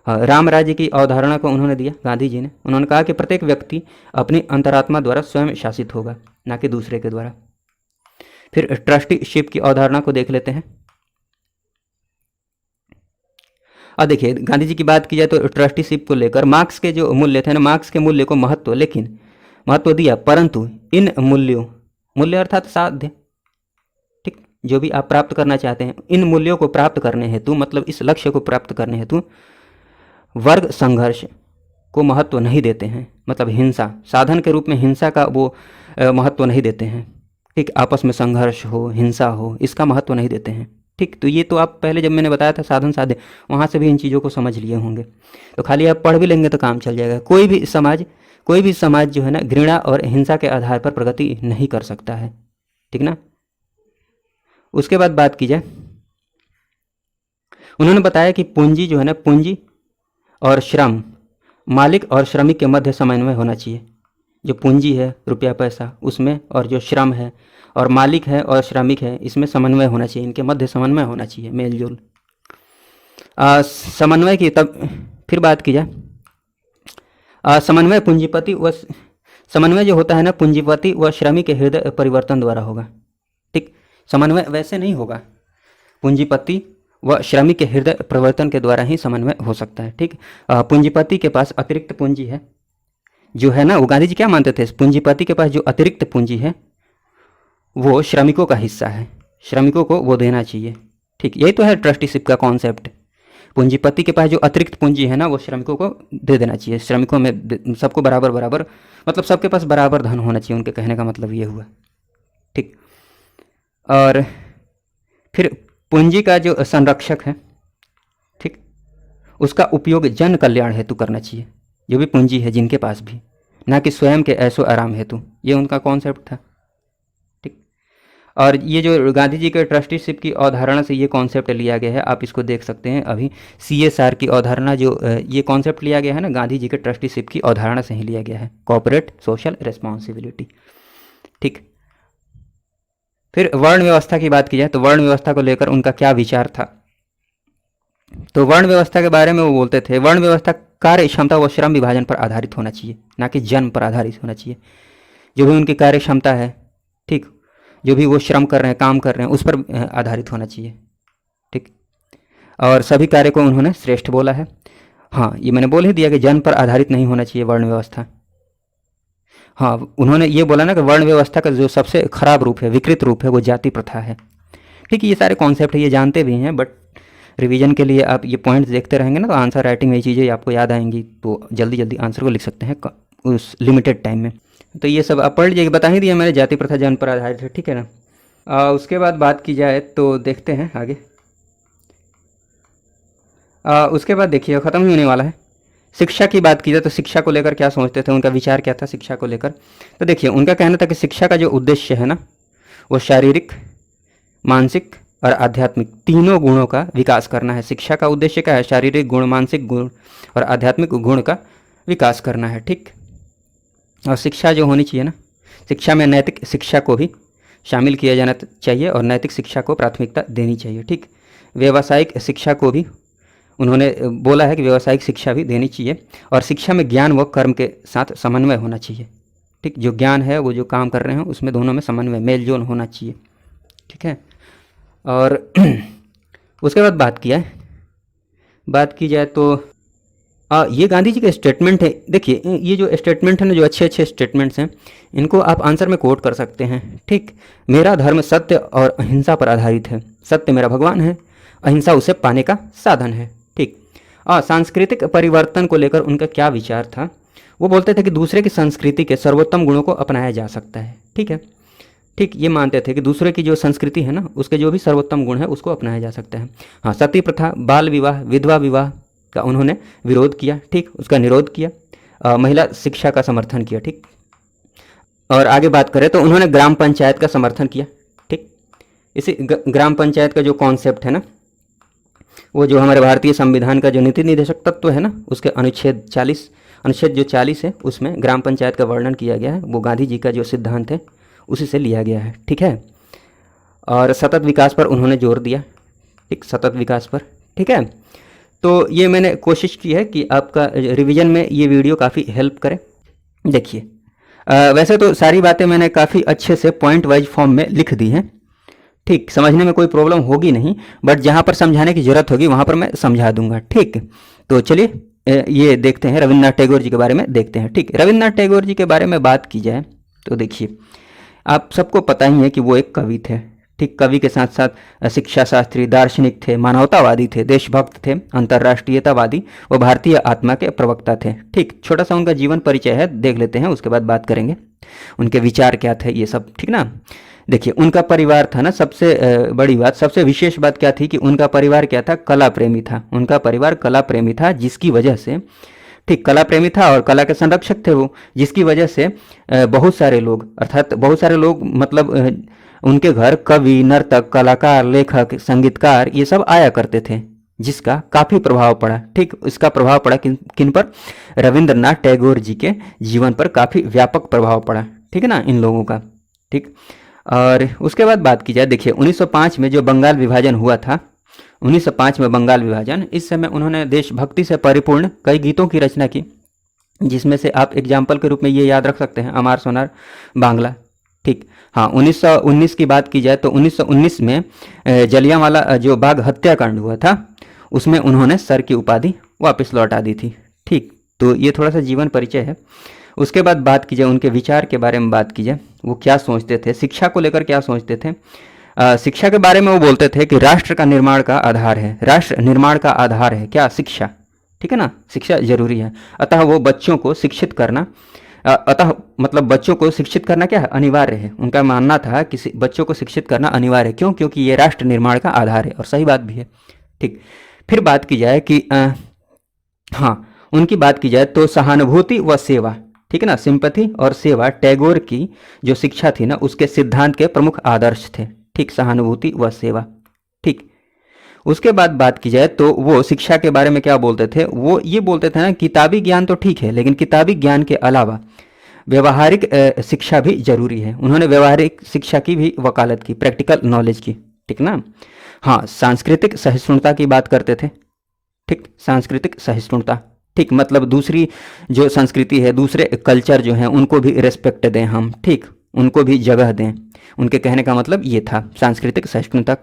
राम राज्य की अवधारणा को उन्होंने दिया, गांधी जी ने। उन्होंने कहा कि प्रत्येक व्यक्ति अपनी अंतरात्मा द्वारा स्वयं शासित होगा, ना कि दूसरे के द्वारा। फिर ट्रस्टीशिप की अवधारणा को देख लेते हैं। अब देखिए, गांधी जी की बात की जाए तो ट्रस्टीशिप को लेकर मार्क्स के जो मूल्य थे ना, मार्क्स के मूल्य को महत्व दिया, परंतु इन मूल्य अर्थात साध्य, ठीक, जो भी आप प्राप्त करना चाहते हैं, इन मूल्यों को प्राप्त करने हेतु, मतलब इस लक्ष्य को प्राप्त करने हेतु वर्ग संघर्ष को महत्व नहीं देते हैं, मतलब हिंसा, साधन के रूप में हिंसा का वो महत्व नहीं देते हैं, ठीक। आपस में संघर्ष हो, हिंसा हो, इसका महत्व नहीं देते हैं, ठीक। तो ये तो आप पहले जब मैंने बताया था साधन साध्य, वहाँ से भी इन चीज़ों को समझ लिए होंगे। तो खाली आप पढ़ भी लेंगे तो काम चल जाएगा। कोई भी समाज जो है ना घृणा और हिंसा के आधार पर प्रगति नहीं कर सकता है, ठीक ना। उसके बाद बात की जाए उन्होंने बताया कि पूंजी जो है ना, पूंजी और श्रम, मालिक और श्रमिक के मध्य समन्वय होना चाहिए। जो पूंजी है रुपया पैसा उसमें, और जो श्रम है और मालिक है और श्रमिक है इसमें समन्वय होना चाहिए, इनके मध्य समन्वय होना चाहिए, मेल जोल। समन्वय की तब फिर बात की जाए, समन्वय पूंजीपति व समन्वय जो होता है ना, पूंजीपति व श्रमिक के हृदय परिवर्तन द्वारा होगा। ठीक, समन्वय वैसे नहीं होगा, पूंजीपति व श्रमिक के हृदय परिवर्तन के द्वारा ही समन्वय हो सकता है। ठीक, पूंजीपति के पास अतिरिक्त पूंजी है जो है ना, वो गांधी जी क्या मानते थे, पूंजीपति के पास जो अतिरिक्त पूंजी है वो श्रमिकों का हिस्सा है, श्रमिकों को वो देना चाहिए। ठीक, यही तो है ट्रस्टीशिप का कॉन्सेप्ट। पूंजीपति के पास जो अतिरिक्त पूंजी है ना वो श्रमिकों को दे देना चाहिए, श्रमिकों में सबको बराबर बराबर, मतलब सबके पास बराबर धन होना चाहिए, उनके कहने का मतलब ये हुआ। ठीक, और फिर पूंजी का जो संरक्षक है, ठीक, उसका उपयोग जन कल्याण हेतु करना चाहिए, जो भी पूंजी है जिनके पास भी, ना कि स्वयं के ऐशो आराम हेतु, ये उनका कॉन्सेप्ट था। ठीक, और ये जो गांधी जी के ट्रस्टीशिप की अवधारणा से ये कॉन्सेप्ट लिया गया है, आप इसको देख सकते हैं अभी, CSR की अवधारणा, जो ये कॉन्सेप्ट लिया गया है ना गांधी जी के ट्रस्टीशिप की अवधारणा से ही लिया गया है, कॉर्पोरेट सोशल रिस्पॉन्सिबिलिटी। ठीक, फिर वर्ण व्यवस्था की बात की जाए तो वर्ण व्यवस्था को लेकर उनका क्या विचार था, तो वर्ण व्यवस्था के बारे में वो बोलते थे, वर्ण व्यवस्था कार्य क्षमता व श्रम विभाजन पर आधारित होना चाहिए, ना कि जन्म पर आधारित होना चाहिए। जो भी उनकी कार्य क्षमता है, ठीक, जो भी वो श्रम कर रहे हैं, काम कर रहे हैं, उस पर आधारित होना चाहिए। ठीक, और सभी कार्य को उन्होंने श्रेष्ठ बोला है। हाँ, ये मैंने बोल ही दिया कि जन्म पर आधारित नहीं होना चाहिए वर्ण व्यवस्था। हाँ, उन्होंने ये बोला ना कि वर्ण व्यवस्था का जो सबसे खराब रूप है, विकृत रूप है, वो जाति प्रथा है। ठीक, ये सारे कॉन्सेप्ट ये जानते भी हैं, बट रिवीजन के लिए आप ये पॉइंट्स देखते रहेंगे ना तो आंसर राइटिंग में ये चीज़ें आपको याद आएंगी, तो जल्दी जल्दी आंसर को लिख सकते हैं उस लिमिटेड टाइम में। तो ये सब आप पढ़ लीजिए, बता ही दिया मैंने, जाति प्रथा जन्म पर आधारित है। ठीक है ना। उसके बाद बात की जाए तो देखते हैं आगे। उसके बाद देखिए ख़त्म ही होने वाला है। शिक्षा की बात की जाए तो शिक्षा को लेकर क्या सोचते थे, उनका विचार क्या था शिक्षा को लेकर, तो देखिए उनका कहना था कि शिक्षा का जो उद्देश्य है ना वो शारीरिक, मानसिक और आध्यात्मिक तीनों गुणों का विकास करना है। शिक्षा का उद्देश्य क्या है, शारीरिक गुण, मानसिक गुण और आध्यात्मिक गुण का विकास करना है। ठीक, और शिक्षा जो होनी चाहिए ना, शिक्षा में नैतिक शिक्षा को भी शामिल किया जाना चाहिए और नैतिक शिक्षा को प्राथमिकता देनी चाहिए। ठीक, व्यावसायिक शिक्षा को भी उन्होंने बोला है कि व्यावसायिक शिक्षा भी देनी चाहिए, और शिक्षा में ज्ञान व कर्म के साथ समन्वय होना चाहिए। ठीक, जो ज्ञान है वो जो काम कर रहे हैं उसमें दोनों में समन्वय, मेल जोल होना चाहिए। ठीक है, और उसके बाद बात की जाए तो ये गांधी जी के स्टेटमेंट है। देखिए ये जो स्टेटमेंट है ना, जो अच्छे अच्छे स्टेटमेंट्स हैं, इनको आप आंसर में कोट कर सकते हैं। ठीक, मेरा धर्म सत्य और अहिंसा पर आधारित है, सत्य मेरा भगवान है, अहिंसा उसे पाने का साधन है। ठीक, सांस्कृतिक परिवर्तन को लेकर उनका क्या विचार था, वो बोलते थे कि दूसरे की संस्कृति के सर्वोत्तम गुणों को अपनाया जा सकता है। ठीक है, ठीक, ये मानते थे कि दूसरे की जो संस्कृति है ना उसके जो भी सर्वोत्तम गुण है उसको अपनाया जा सकता है। हाँ, सती प्रथा, बाल विवाह, विधवा विवाह का उन्होंने विरोध किया। ठीक, उसका निरोध किया, महिला शिक्षा का समर्थन किया। ठीक, और आगे बात करें तो उन्होंने ग्राम पंचायत का समर्थन किया। ठीक, इसी ग्राम पंचायत का जो कॉन्सेप्ट है ना, वो जो हमारे भारतीय संविधान का जो नीति निर्देशक तत्व है ना, उसके अनुच्छेद जो 40 है उसमें ग्राम पंचायत का वर्णन किया गया है। वो गांधी जी का जो सिद्धांत है उसी से लिया गया है। ठीक है, और सतत विकास पर उन्होंने जोर दिया। ठीक, सतत विकास पर। ठीक है, तो ये मैंने कोशिश की है कि आपका रिवीजन में ये वीडियो काफ़ी हेल्प करे। देखिए वैसे तो सारी बातें मैंने काफ़ी अच्छे से पॉइंट वाइज फॉर्म में लिख दी हैं। ठीक, समझने में कोई प्रॉब्लम होगी नहीं, बट जहाँ पर समझाने की ज़रूरत होगी वहाँ पर मैं समझा दूंगा। ठीक, तो चलिए ये देखते हैं रविन्द्रनाथ टैगोर जी के बारे में देखते हैं। ठीक, रविन्द्रनाथ टैगोर जी के बारे में बात की जाए तो देखिए आप सबको पता ही है कि वो एक कवि थे। ठीक, कवि के साथ साथ शिक्षा शास्त्री, दार्शनिक थे, मानवतावादी थे, देशभक्त थे, अंतर्राष्ट्रीयतावादी व भारतीय आत्मा के प्रवक्ता थे। ठीक, छोटा सा उनका जीवन परिचय है, देख लेते हैं, उसके बाद बात करेंगे उनके विचार क्या थे ये सब। ठीक ना, देखिए उनका परिवार था ना, सबसे बड़ी बात, सबसे विशेष बात क्या थी कि उनका परिवार क्या था, कला प्रेमी था। उनका परिवार कला प्रेमी था, जिसकी वजह से, ठीक, कला प्रेमी था और कला के संरक्षक थे वो, जिसकी वजह से बहुत सारे लोग, अर्थात बहुत सारे लोग मतलब उनके घर कवि, नर्तक, कलाकार, लेखक, संगीतकार ये सब आया करते थे। जिसका काफ़ी प्रभाव पड़ा। ठीक, इसका प्रभाव पड़ा किन पर? रविंद्रनाथ टैगोर जी के जीवन पर काफ़ी व्यापक प्रभाव पड़ा। ठीक है ना, इन लोगों का। ठीक, और उसके बाद बात की जाए, देखिए 1905 में जो बंगाल विभाजन हुआ था, 1905 में बंगाल विभाजन, इस समय उन्होंने देशभक्ति से परिपूर्ण कई गीतों की रचना की, जिसमें से आप एग्जाम्पल के रूप में ये याद रख सकते हैं, अमार सोनार बांग्ला। ठीक, हाँ, 1919 की बात की जाए तो 1919 में जलियांवाला जो बाग हत्याकांड हुआ था, उसमें उन्होंने सर की उपाधि वापस लौटा दी थी। ठीक, तो ये थोड़ा सा जीवन परिचय है। उसके बाद बात की जाए उनके विचार के बारे में, बात की जाए वो क्या सोचते थे, शिक्षा को लेकर क्या सोचते थे। शिक्षा के बारे में वो बोलते थे कि राष्ट्र का निर्माण का आधार है, राष्ट्र निर्माण का आधार है क्या? शिक्षा। ठीक है ना, शिक्षा जरूरी है। अतः वो बच्चों को शिक्षित करना, अतः मतलब बच्चों को शिक्षित करना क्या है? अनिवार्य है। उनका मानना था कि बच्चों को शिक्षित करना अनिवार्य है। क्यों? क्योंकि ये राष्ट्र निर्माण का आधार है, और सही बात भी है। ठीक, फिर बात की जाए कि हाँ, उनकी बात की जाए तो सहानुभूति व सेवा, ठीक है ना, सिंपैथी और सेवा टैगोर की जो शिक्षा थी ना, उसके सिद्धांत के प्रमुख आदर्श थे। ठीक, सहानुभूति व सेवा। ठीक, उसके बाद बात की जाए तो वो शिक्षा के बारे में क्या बोलते थे? वो ये बोलते थे ना, किताबी ज्ञान तो ठीक है, लेकिन किताबी ज्ञान के अलावा व्यवहारिक शिक्षा भी जरूरी है। उन्होंने व्यवहारिक शिक्षा की भी वकालत की, प्रैक्टिकल नॉलेज की। ठीक ना, हाँ, सांस्कृतिक सहिष्णुता की बात करते थे। ठीक, सांस्कृतिक सहिष्णुता, ठीक, मतलब दूसरी जो संस्कृति है, दूसरे कल्चर जो हैं, उनको भी रेस्पेक्ट दें हम। ठीक, उनको भी जगह दें। उनके कहने का मतलब ये था, सांस्कृतिक सहिष्णुता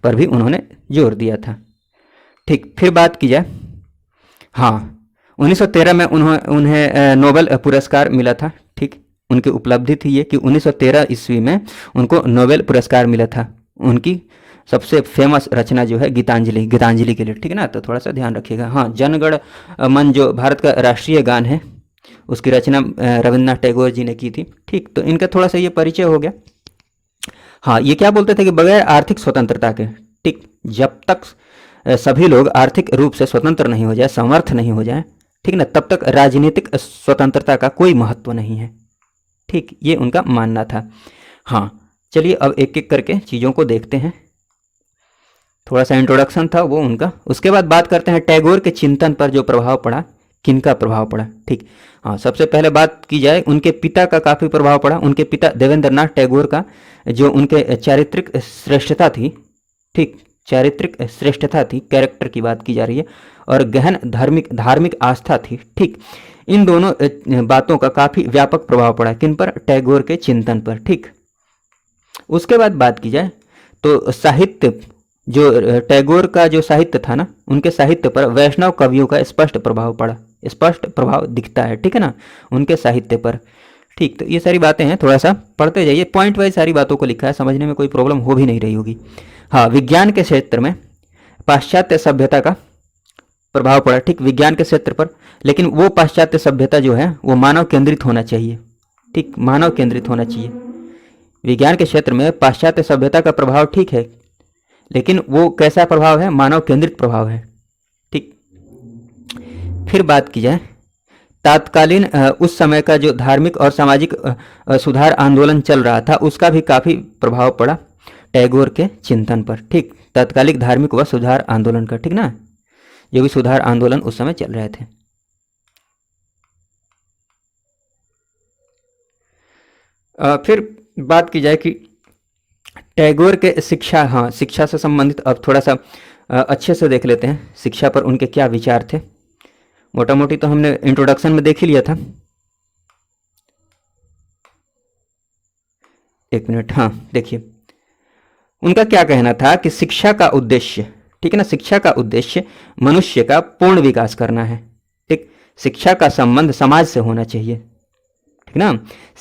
पर भी उन्होंने जोर दिया था। ठीक, फिर बात की जाए, हाँ, 1913 में उन्हें नोबेल पुरस्कार मिला था। ठीक, उनकी उपलब्धि थी ये कि 1913 ईस्वी में उनको नोबेल पुरस्कार मिला था। उनकी सबसे फेमस रचना जो है गीतांजलि, गीतांजलि के लिए। ठीक है ना, तो थोड़ा सा ध्यान रखिएगा। हाँ, जनगण मन जो भारत का राष्ट्रीय गान है, उसकी रचना रविन्द्रनाथ टैगोर जी ने की थी। ठीक, तो इनका थोड़ा सा ये परिचय हो गया। हाँ, ये क्या बोलते थे कि बगैर आर्थिक स्वतंत्रता के, ठीक, जब तक सभी लोग आर्थिक रूप से स्वतंत्र नहीं हो जाए, समर्थ नहीं हो जाए, ठीक ना, तब तक राजनीतिक स्वतंत्रता का कोई महत्व नहीं है। ठीक, ये उनका मानना था। हाँ, चलिए अब एक एक करके चीज़ों को देखते हैं। थोड़ा सा इंट्रोडक्शन था वो उनका। उसके बाद बात करते हैं टैगोर के चिंतन पर जो प्रभाव पड़ा, किनका प्रभाव पड़ा। ठीक, हाँ, सबसे पहले बात की जाए, उनके पिता का काफ़ी प्रभाव पड़ा। उनके पिता देवेंद्रनाथ टैगोर का जो उनके चारित्रिक श्रेष्ठता थी, ठीक, चारित्रिक श्रेष्ठता थी, कैरेक्टर की बात की जा रही है, और गहन धार्मिक आस्था थी। ठीक, इन दोनों बातों का काफ़ी व्यापक प्रभाव पड़ा। किन पर? टैगोर के चिंतन पर। ठीक, उसके बाद बात की जाए तो साहित्य, जो टैगोर का जो साहित्य था ना, उनके साहित्य पर वैष्णव कवियों का स्पष्ट प्रभाव पड़ा, स्पष्ट प्रभाव दिखता है। ठीक है ना, उनके साहित्य पर। ठीक, तो ये सारी बातें हैं, थोड़ा सा पढ़ते जाइए, पॉइंट वाइज सारी बातों को लिखा है, समझने में कोई प्रॉब्लम हो भी नहीं रही होगी। हाँ, विज्ञान के क्षेत्र में पाश्चात्य सभ्यता का प्रभाव पड़ा। ठीक, विज्ञान के क्षेत्र पर, लेकिन वो पाश्चात्य सभ्यता जो है वो मानव केंद्रित होना चाहिए। ठीक, मानव केंद्रित होना चाहिए। विज्ञान के क्षेत्र में पाश्चात्य सभ्यता का प्रभाव ठीक है, लेकिन वो कैसा प्रभाव है? मानव केंद्रित प्रभाव है। ठीक, फिर बात की जाए तात्कालीन उस समय का जो धार्मिक और सामाजिक सुधार आंदोलन चल रहा था, उसका भी काफ़ी प्रभाव पड़ा टैगोर के चिंतन पर। ठीक, तात्कालिक धार्मिक व सुधार आंदोलन का, ठीक ना, जो भी सुधार आंदोलन उस समय चल रहे थे। फिर बात की जाए कि टैगोर के शिक्षा, हाँ, शिक्षा से संबंधित अब थोड़ा सा अच्छे से देख लेते हैं, शिक्षा पर उनके क्या विचार थे। मोटा मोटी तो हमने इंट्रोडक्शन में देख ही लिया था। एक मिनट, हाँ, देखिए उनका क्या कहना था कि शिक्षा का उद्देश्य, ठीक है ना, शिक्षा का उद्देश्य मनुष्य का पूर्ण विकास करना है। ठीक, शिक्षा का संबंध समाज से होना चाहिए। ठीक ना,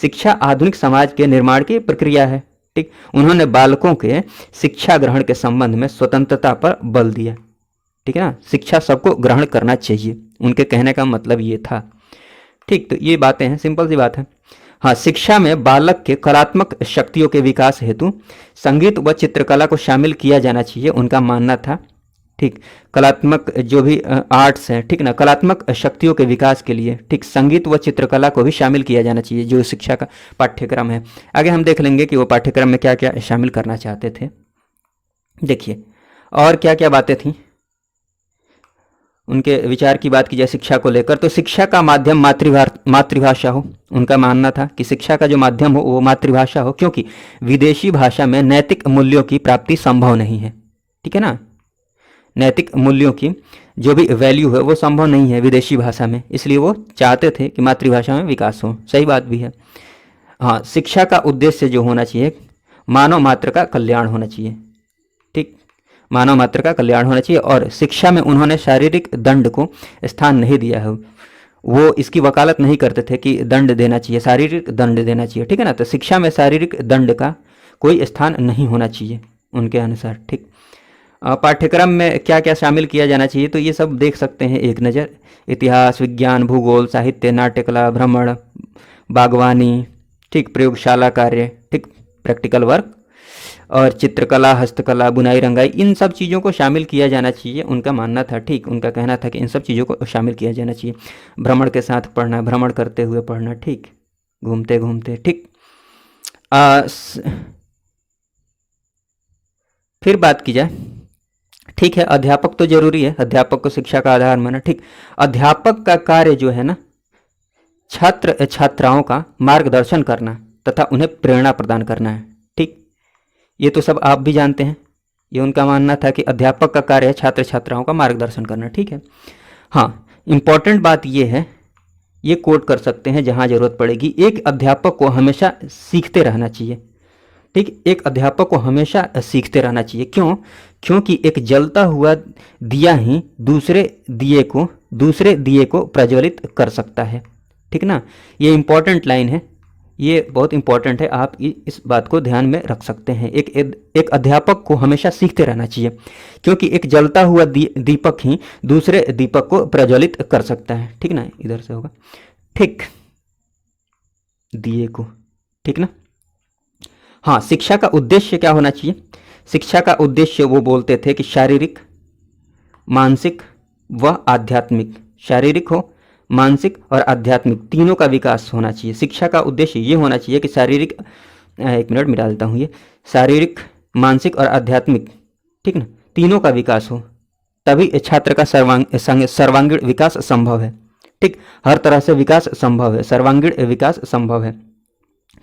शिक्षा आधुनिक समाज के निर्माण की प्रक्रिया है। ठीक, उन्होंने बालकों के शिक्षा ग्रहण के संबंध में स्वतंत्रता पर बल दिया। ठीक है ना, शिक्षा सबको ग्रहण करना चाहिए, उनके कहने का मतलब ये था। ठीक, तो ये बातें हैं, सिंपल सी बात है। हाँ, शिक्षा में बालक के कलात्मक शक्तियों के विकास हेतु संगीत व चित्रकला को शामिल किया जाना चाहिए, उनका मानना था। ठीक, कलात्मक जो भी आर्ट्स हैं, ठीक ना, कलात्मक शक्तियों के विकास के लिए, ठीक, संगीत व चित्रकला को भी शामिल किया जाना चाहिए, जो शिक्षा का पाठ्यक्रम है। आगे हम देख लेंगे कि वो पाठ्यक्रम में क्या क्या शामिल करना चाहते थे। देखिए और क्या क्या बातें थी। उनके विचार की बात की जाए शिक्षा को लेकर, तो शिक्षा का माध्यम मातृभाषा हो। उनका मानना था कि शिक्षा का जो माध्यम हो वो मातृभाषा हो, क्योंकि विदेशी भाषा में नैतिक मूल्यों की प्राप्ति संभव नहीं है। ठीक है ना, नैतिक मूल्यों की जो भी वैल्यू है वो संभव नहीं है विदेशी भाषा में, इसलिए वो चाहते थे कि मातृभाषा में विकास हो। सही बात भी है। हाँ, शिक्षा का उद्देश्य जो होना चाहिए, मानव मात्र का कल्याण होना चाहिए। ठीक, मानव मात्र का कल्याण होना चाहिए। और शिक्षा में उन्होंने शारीरिक दंड को स्थान नहीं दिया है। वो इसकी वकालत नहीं करते थे कि दंड देना चाहिए, शारीरिक दंड देना चाहिए। ठीक है ना, तो शिक्षा में शारीरिक दंड का कोई स्थान नहीं होना चाहिए उनके अनुसार। ठीक, पाठ्यक्रम में क्या क्या शामिल किया जाना चाहिए, तो ये सब देख सकते हैं एक नज़र। इतिहास, विज्ञान, भूगोल, साहित्य, नाट्यकला, भ्रमण, बागवानी, ठीक, प्रयोगशाला कार्य, ठीक, प्रैक्टिकल वर्क, और चित्रकला, हस्तकला, बुनाई, रंगाई, इन सब चीज़ों को शामिल किया जाना चाहिए, उनका मानना था। ठीक, उनका कहना था कि इन सब चीज़ों को शामिल किया जाना चाहिए। भ्रमण के साथ पढ़ना, भ्रमण करते हुए पढ़ना, ठीक, घूमते घूमते। ठीक, फिर बात की जाए, ठीक है, अध्यापक तो जरूरी है, अध्यापक को शिक्षा का आधार माना। ठीक, अध्यापक का कार्य जो है ना, छात्र छात्राओं का मार्गदर्शन करना तथा उन्हें प्रेरणा प्रदान करना है। ठीक, ये तो सब आप भी जानते हैं। ये उनका मानना था कि अध्यापक का कार्य है छात्र छात्राओं का मार्गदर्शन करना। ठीक है। हाँ, इम्पॉर्टेंट बात ये है, ये कोट कर सकते हैं जहाँ जरूरत पड़ेगी, एक अध्यापक को हमेशा सीखते रहना चाहिए। ठीक, एक अध्यापक को हमेशा सीखते रहना चाहिए। क्यों? क्योंकि एक जलता हुआ दिया ही दूसरे दिए को प्रज्वलित कर सकता है। ठीक ना, ये इम्पॉर्टेंट लाइन है, ये बहुत इंपॉर्टेंट है, आप इस बात को ध्यान में रख सकते हैं। एक अध्यापक को हमेशा सीखते रहना चाहिए, क्योंकि एक जलता हुआ दीपक ही दूसरे दीपक को प्रज्वलित कर सकता है। ठीक ना, इधर से होगा, ठीक, दिए को। ठीक ना। हाँ, शिक्षा का उद्देश्य क्या होना चाहिए? शिक्षा का उद्देश्य वो बोलते थे कि शारीरिक, मानसिक व आध्यात्मिक, शारीरिक हो, मानसिक और आध्यात्मिक तीनों का विकास होना चाहिए। शिक्षा का उद्देश्य ये होना चाहिए कि शारीरिक, एक मिनट मिटा देता हूँ, ये शारीरिक, मानसिक और आध्यात्मिक, ठीक ना, तीनों का विकास हो, तभी छात्र का सर्वांगीण विकास संभव है। ठीक, हर तरह से विकास संभव है, सर्वांगीण विकास संभव है।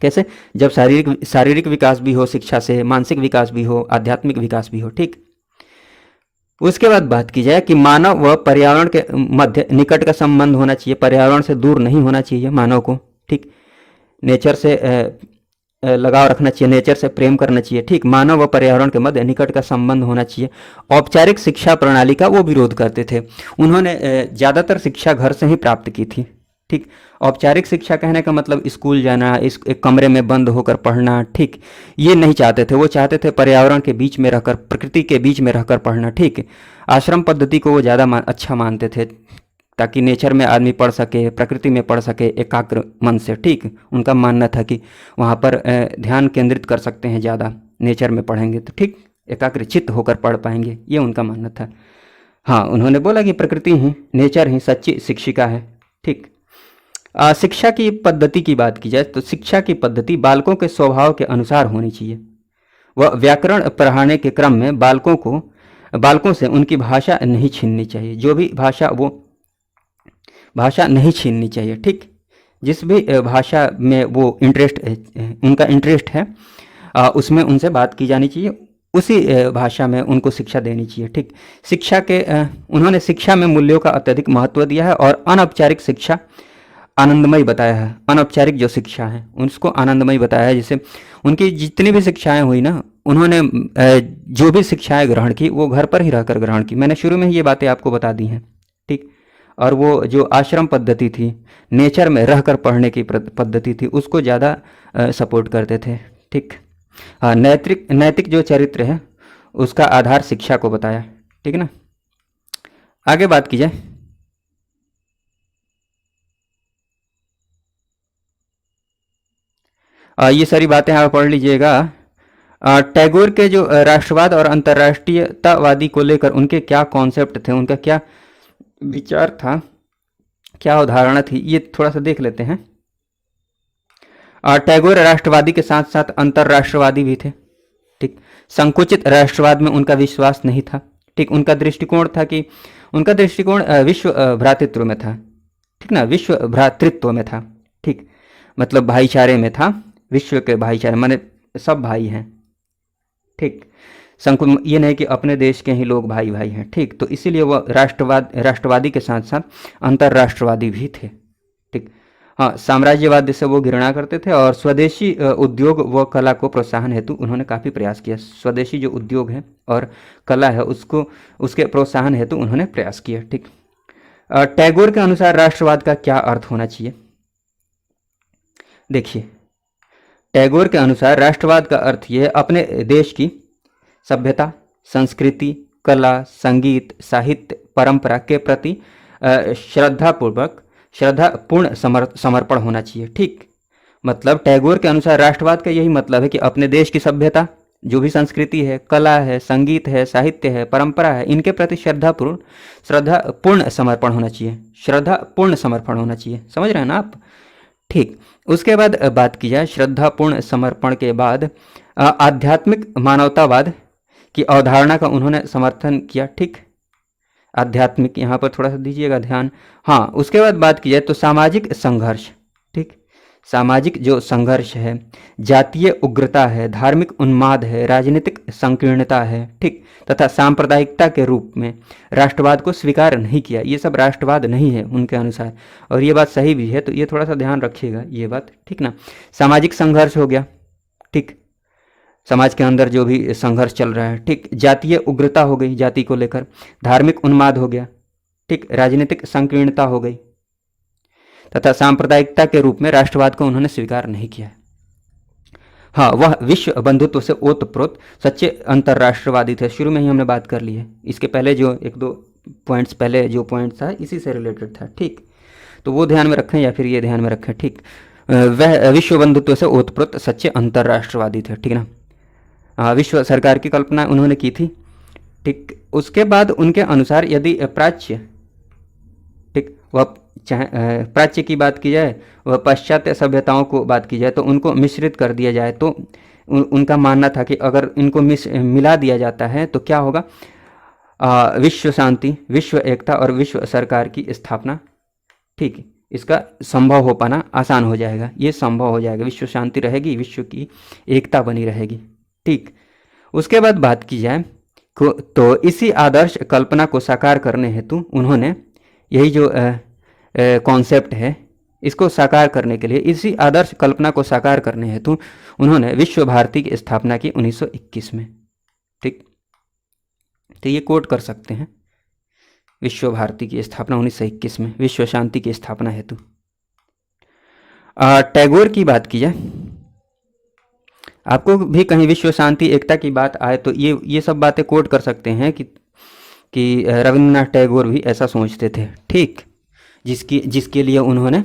कैसे? जब शारीरिक विकास भी हो शिक्षा से, मानसिक विकास भी हो, आध्यात्मिक विकास भी हो। ठीक, उसके बाद बात की जाए कि मानव व पर्यावरण के मध्य निकट का संबंध होना चाहिए, पर्यावरण से दूर नहीं होना चाहिए मानव को। ठीक, नेचर से लगाव रखना चाहिए, नेचर से प्रेम करना चाहिए। ठीक, मानव व पर्यावरण के मध्य निकट का संबंध होना चाहिए। औपचारिक शिक्षा प्रणाली का वो विरोध करते थे, उन्होंने ज़्यादातर शिक्षा घर से ही प्राप्त की थी। ठीक, औपचारिक शिक्षा कहने का मतलब स्कूल जाना, एक कमरे में बंद होकर पढ़ना, ठीक, ये नहीं चाहते थे। वो चाहते थे पर्यावरण के बीच में रहकर, प्रकृति के बीच में रहकर पढ़ना। ठीक, आश्रम पद्धति को वो ज़्यादा अच्छा मानते थे, ताकि नेचर में आदमी पढ़ सके, प्रकृति में पढ़ सके एकाग्र मन से। ठीक, उनका मानना था कि वहाँ पर ध्यान केंद्रित कर सकते हैं ज़्यादा, नेचर में पढ़ेंगे तो ठीक एकाग्र चित्त होकर पढ़ पाएंगे, ये उनका मानना था। हाँ, उन्होंने बोला कि प्रकृति ही, नेचर ही सच्ची शिक्षिका है। ठीक, शिक्षा की पद्धति की बात की जाए तो शिक्षा की पद्धति बालकों के स्वभाव के अनुसार होनी चाहिए। वह व्याकरण पढ़ाने के क्रम में बालकों से उनकी भाषा नहीं छीननी चाहिए, जो भी भाषा, वो भाषा नहीं छीननी चाहिए। ठीक, जिस भी भाषा में वो उनका इंटरेस्ट है, उसमें उनसे बात की जानी चाहिए, उसी भाषा में उनको शिक्षा देनी चाहिए। ठीक, उन्होंने शिक्षा में मूल्यों का अत्यधिक महत्व दिया है और अनौपचारिक शिक्षा आनंदमय बताया है। अनौपचारिक जो शिक्षा है उसको आनंदमय बताया है। जैसे उनकी जितनी भी शिक्षाएं हुई ना, उन्होंने जो भी शिक्षाएं ग्रहण की वो घर पर ही रहकर ग्रहण की। मैंने शुरू में ही ये बातें आपको बता दी हैं। ठीक, और वो जो आश्रम पद्धति थी, नेचर में रहकर पढ़ने की पद्धति थी, उसको ज़्यादा सपोर्ट करते थे। ठीक, नैतिक जो चरित्र है उसका आधार शिक्षा को बताया। ठीक ना, आगे बात की जाए, ये सारी बातें आप पढ़ लीजिएगा। टैगोर के जो राष्ट्रवाद और अंतर्राष्ट्रीयतावादी को लेकर उनके क्या कॉन्सेप्ट थे, उनका क्या विचार था, क्या उदाहरण थी, ये थोड़ा सा देख लेते हैं। टैगोर राष्ट्रवादी के साथ साथ अंतर्राष्ट्रवादी भी थे। ठीक, संकुचित राष्ट्रवाद में उनका विश्वास नहीं था। ठीक, उनका दृष्टिकोण था कि उनका दृष्टिकोण विश्व भ्रातृत्व में था, ठीक ना, विश्व भ्रातृत्व में था, ठीक, मतलब भाईचारे में था, विश्व के भाईचारे माने सब भाई हैं, ठीक, ये नहीं कि अपने देश के ही लोग भाई भाई हैं, ठीक, तो इसीलिए वह राष्ट्रवादी के साथ साथ अंतर्राष्ट्रवादी भी थे, ठीक। हाँ, साम्राज्यवाद से वो घृणा करते थे और स्वदेशी उद्योग व कला को प्रोत्साहन हेतु उन्होंने काफ़ी प्रयास किया। स्वदेशी जो उद्योग है और कला है उसको उसके प्रोत्साहन हेतु उन्होंने प्रयास किया, ठीक। टैगोर के अनुसार राष्ट्रवाद का क्या अर्थ होना चाहिए? देखिए, टैगोर के अनुसार राष्ट्रवाद का अर्थ ये है अपने देश की सभ्यता, संस्कृति, कला, संगीत, साहित्य, परंपरा के प्रति श्रद्धापूर्ण समर्पण होना चाहिए, ठीक। मतलब टैगोर के अनुसार राष्ट्रवाद का यही मतलब है कि अपने देश की सभ्यता, जो भी संस्कृति है, कला है, संगीत है, साहित्य है, परंपरा है, इनके प्रति श्रद्धापूर्ण समर्पण होना चाहिए, श्रद्धापूर्ण समर्पण होना चाहिए, समझ रहे हैं ना आप, ठीक। उसके बाद बात की जाए श्रद्धापूर्ण समर्पण के बाद आध्यात्मिक मानवतावाद की अवधारणा का उन्होंने समर्थन किया, ठीक। आध्यात्मिक यहाँ पर थोड़ा सा दीजिएगा ध्यान। हाँ, उसके बाद बात की जाए तो सामाजिक संघर्ष, ठीक, सामाजिक जो संघर्ष है, जातीय उग्रता है, धार्मिक उन्माद है, राजनीतिक संकीर्णता है, ठीक, तथा सांप्रदायिकता के रूप में राष्ट्रवाद को स्वीकार नहीं किया। ये सब राष्ट्रवाद नहीं है उनके अनुसार, और ये बात सही भी है, तो ये थोड़ा सा ध्यान रखिएगा ये बात, ठीक ना। सामाजिक संघर्ष हो गया, ठीक, समाज के अंदर जो भी संघर्ष चल रहा है, ठीक, जातीय उग्रता हो गई, जाति को लेकर, धार्मिक उन्माद हो गया, ठीक, राजनीतिक संकीर्णता हो गई, तथा सांप्रदायिकता के रूप में राष्ट्रवाद को उन्होंने स्वीकार नहीं किया। हाँ, वह विश्व बंधुत्व से ओतप्रोत सच्चे अंतर्राष्ट्रवादी थे। शुरू में ही हमने बात कर ली है, इसके पहले जो एक दो पॉइंट्स पहले जो पॉइंट था इसी से रिलेटेड था, ठीक, तो वो ध्यान में रखें या फिर ये ध्यान में रखें, ठीक। वह विश्व बंधुत्व से ओतप्रोत सच्चे अंतर्राष्ट्रवादी थे, ठीक ना। विश्व सरकार की कल्पना उन्होंने की थी, ठीक। उसके बाद उनके अनुसार यदि प्राच्य, ठीक, वह चाहे प्राच्य की बात की जाए, वह पाश्चात्य सभ्यताओं को बात की जाए तो उनको मिश्रित कर दिया जाए, तो उनका मानना था कि अगर इनको मिला दिया जाता है तो क्या होगा, विश्व शांति, विश्व एकता और विश्व सरकार की स्थापना, ठीक, इसका संभव हो पाना आसान हो जाएगा, ये संभव हो जाएगा, विश्व शांति रहेगी, विश्व की एकता बनी रहेगी, ठीक। उसके बाद बात की जाए तो इसी आदर्श कल्पना को साकार करने हेतु उन्होंने यही जो कॉन्सेप्ट है इसको साकार करने के लिए, इसी आदर्श कल्पना को साकार करने हेतु उन्होंने विश्व भारती की स्थापना की 1921 में, ठीक। तो ये कोट कर सकते हैं, विश्व भारती की स्थापना 1921 में विश्व शांति की स्थापना हेतु। टैगोर की बात की जाए, आपको भी कहीं विश्व शांति एकता की बात आए तो ये सब बातें कोट कर सकते हैं कि रविन्द्रनाथ टैगोर भी ऐसा सोचते थे, ठीक, जिसके लिए उन्होंने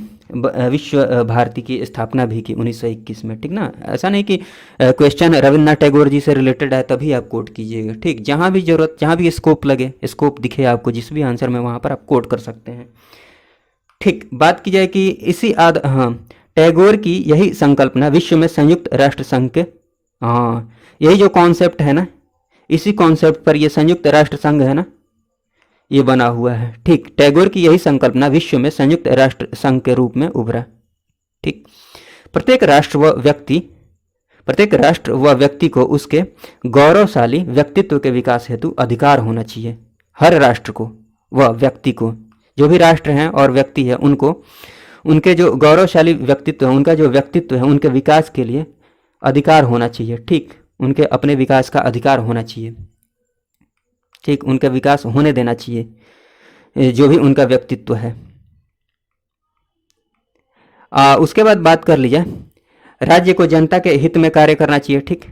विश्व भारती की स्थापना भी की 1921 में, ठीक ना। ऐसा नहीं कि क्वेश्चन रविन्द्रनाथ टैगोर जी से रिलेटेड है तभी आप कोट कीजिएगा, ठीक, जहाँ भी जरूरत, जहाँ भी स्कोप लगे, स्कोप दिखे आपको जिस भी आंसर में, वहाँ पर आप कोट कर सकते हैं, ठीक। बात की जाए कि हाँ, टैगोर की यही संकल्पना विश्व में संयुक्त राष्ट्र संघ के, हाँ, यही जो कॉन्सेप्ट है ना, इसी कॉन्सेप्ट पर ये संयुक्त राष्ट्र संघ है ना, ये बना हुआ है, ठीक। टैगोर की यही संकल्पना विश्व में संयुक्त राष्ट्र संघ के रूप में उभरा, ठीक। प्रत्येक राष्ट्र व व्यक्ति को उसके गौरवशाली व्यक्तित्व के विकास हेतु अधिकार होना चाहिए। हर राष्ट्र को व व्यक्ति को, जो भी राष्ट्र हैं और व्यक्ति है, उनको उनके जो गौरवशाली व्यक्तित्व है, उनका जो व्यक्तित्व है, उनके विकास के लिए अधिकार होना चाहिए, ठीक, उनके अपने विकास का अधिकार होना चाहिए, ठीक, उनका विकास होने देना चाहिए जो भी उनका व्यक्तित्व है। उसके बाद बात कर लीजिए, राज्य को जनता के हित में कार्य करना चाहिए, ठीक,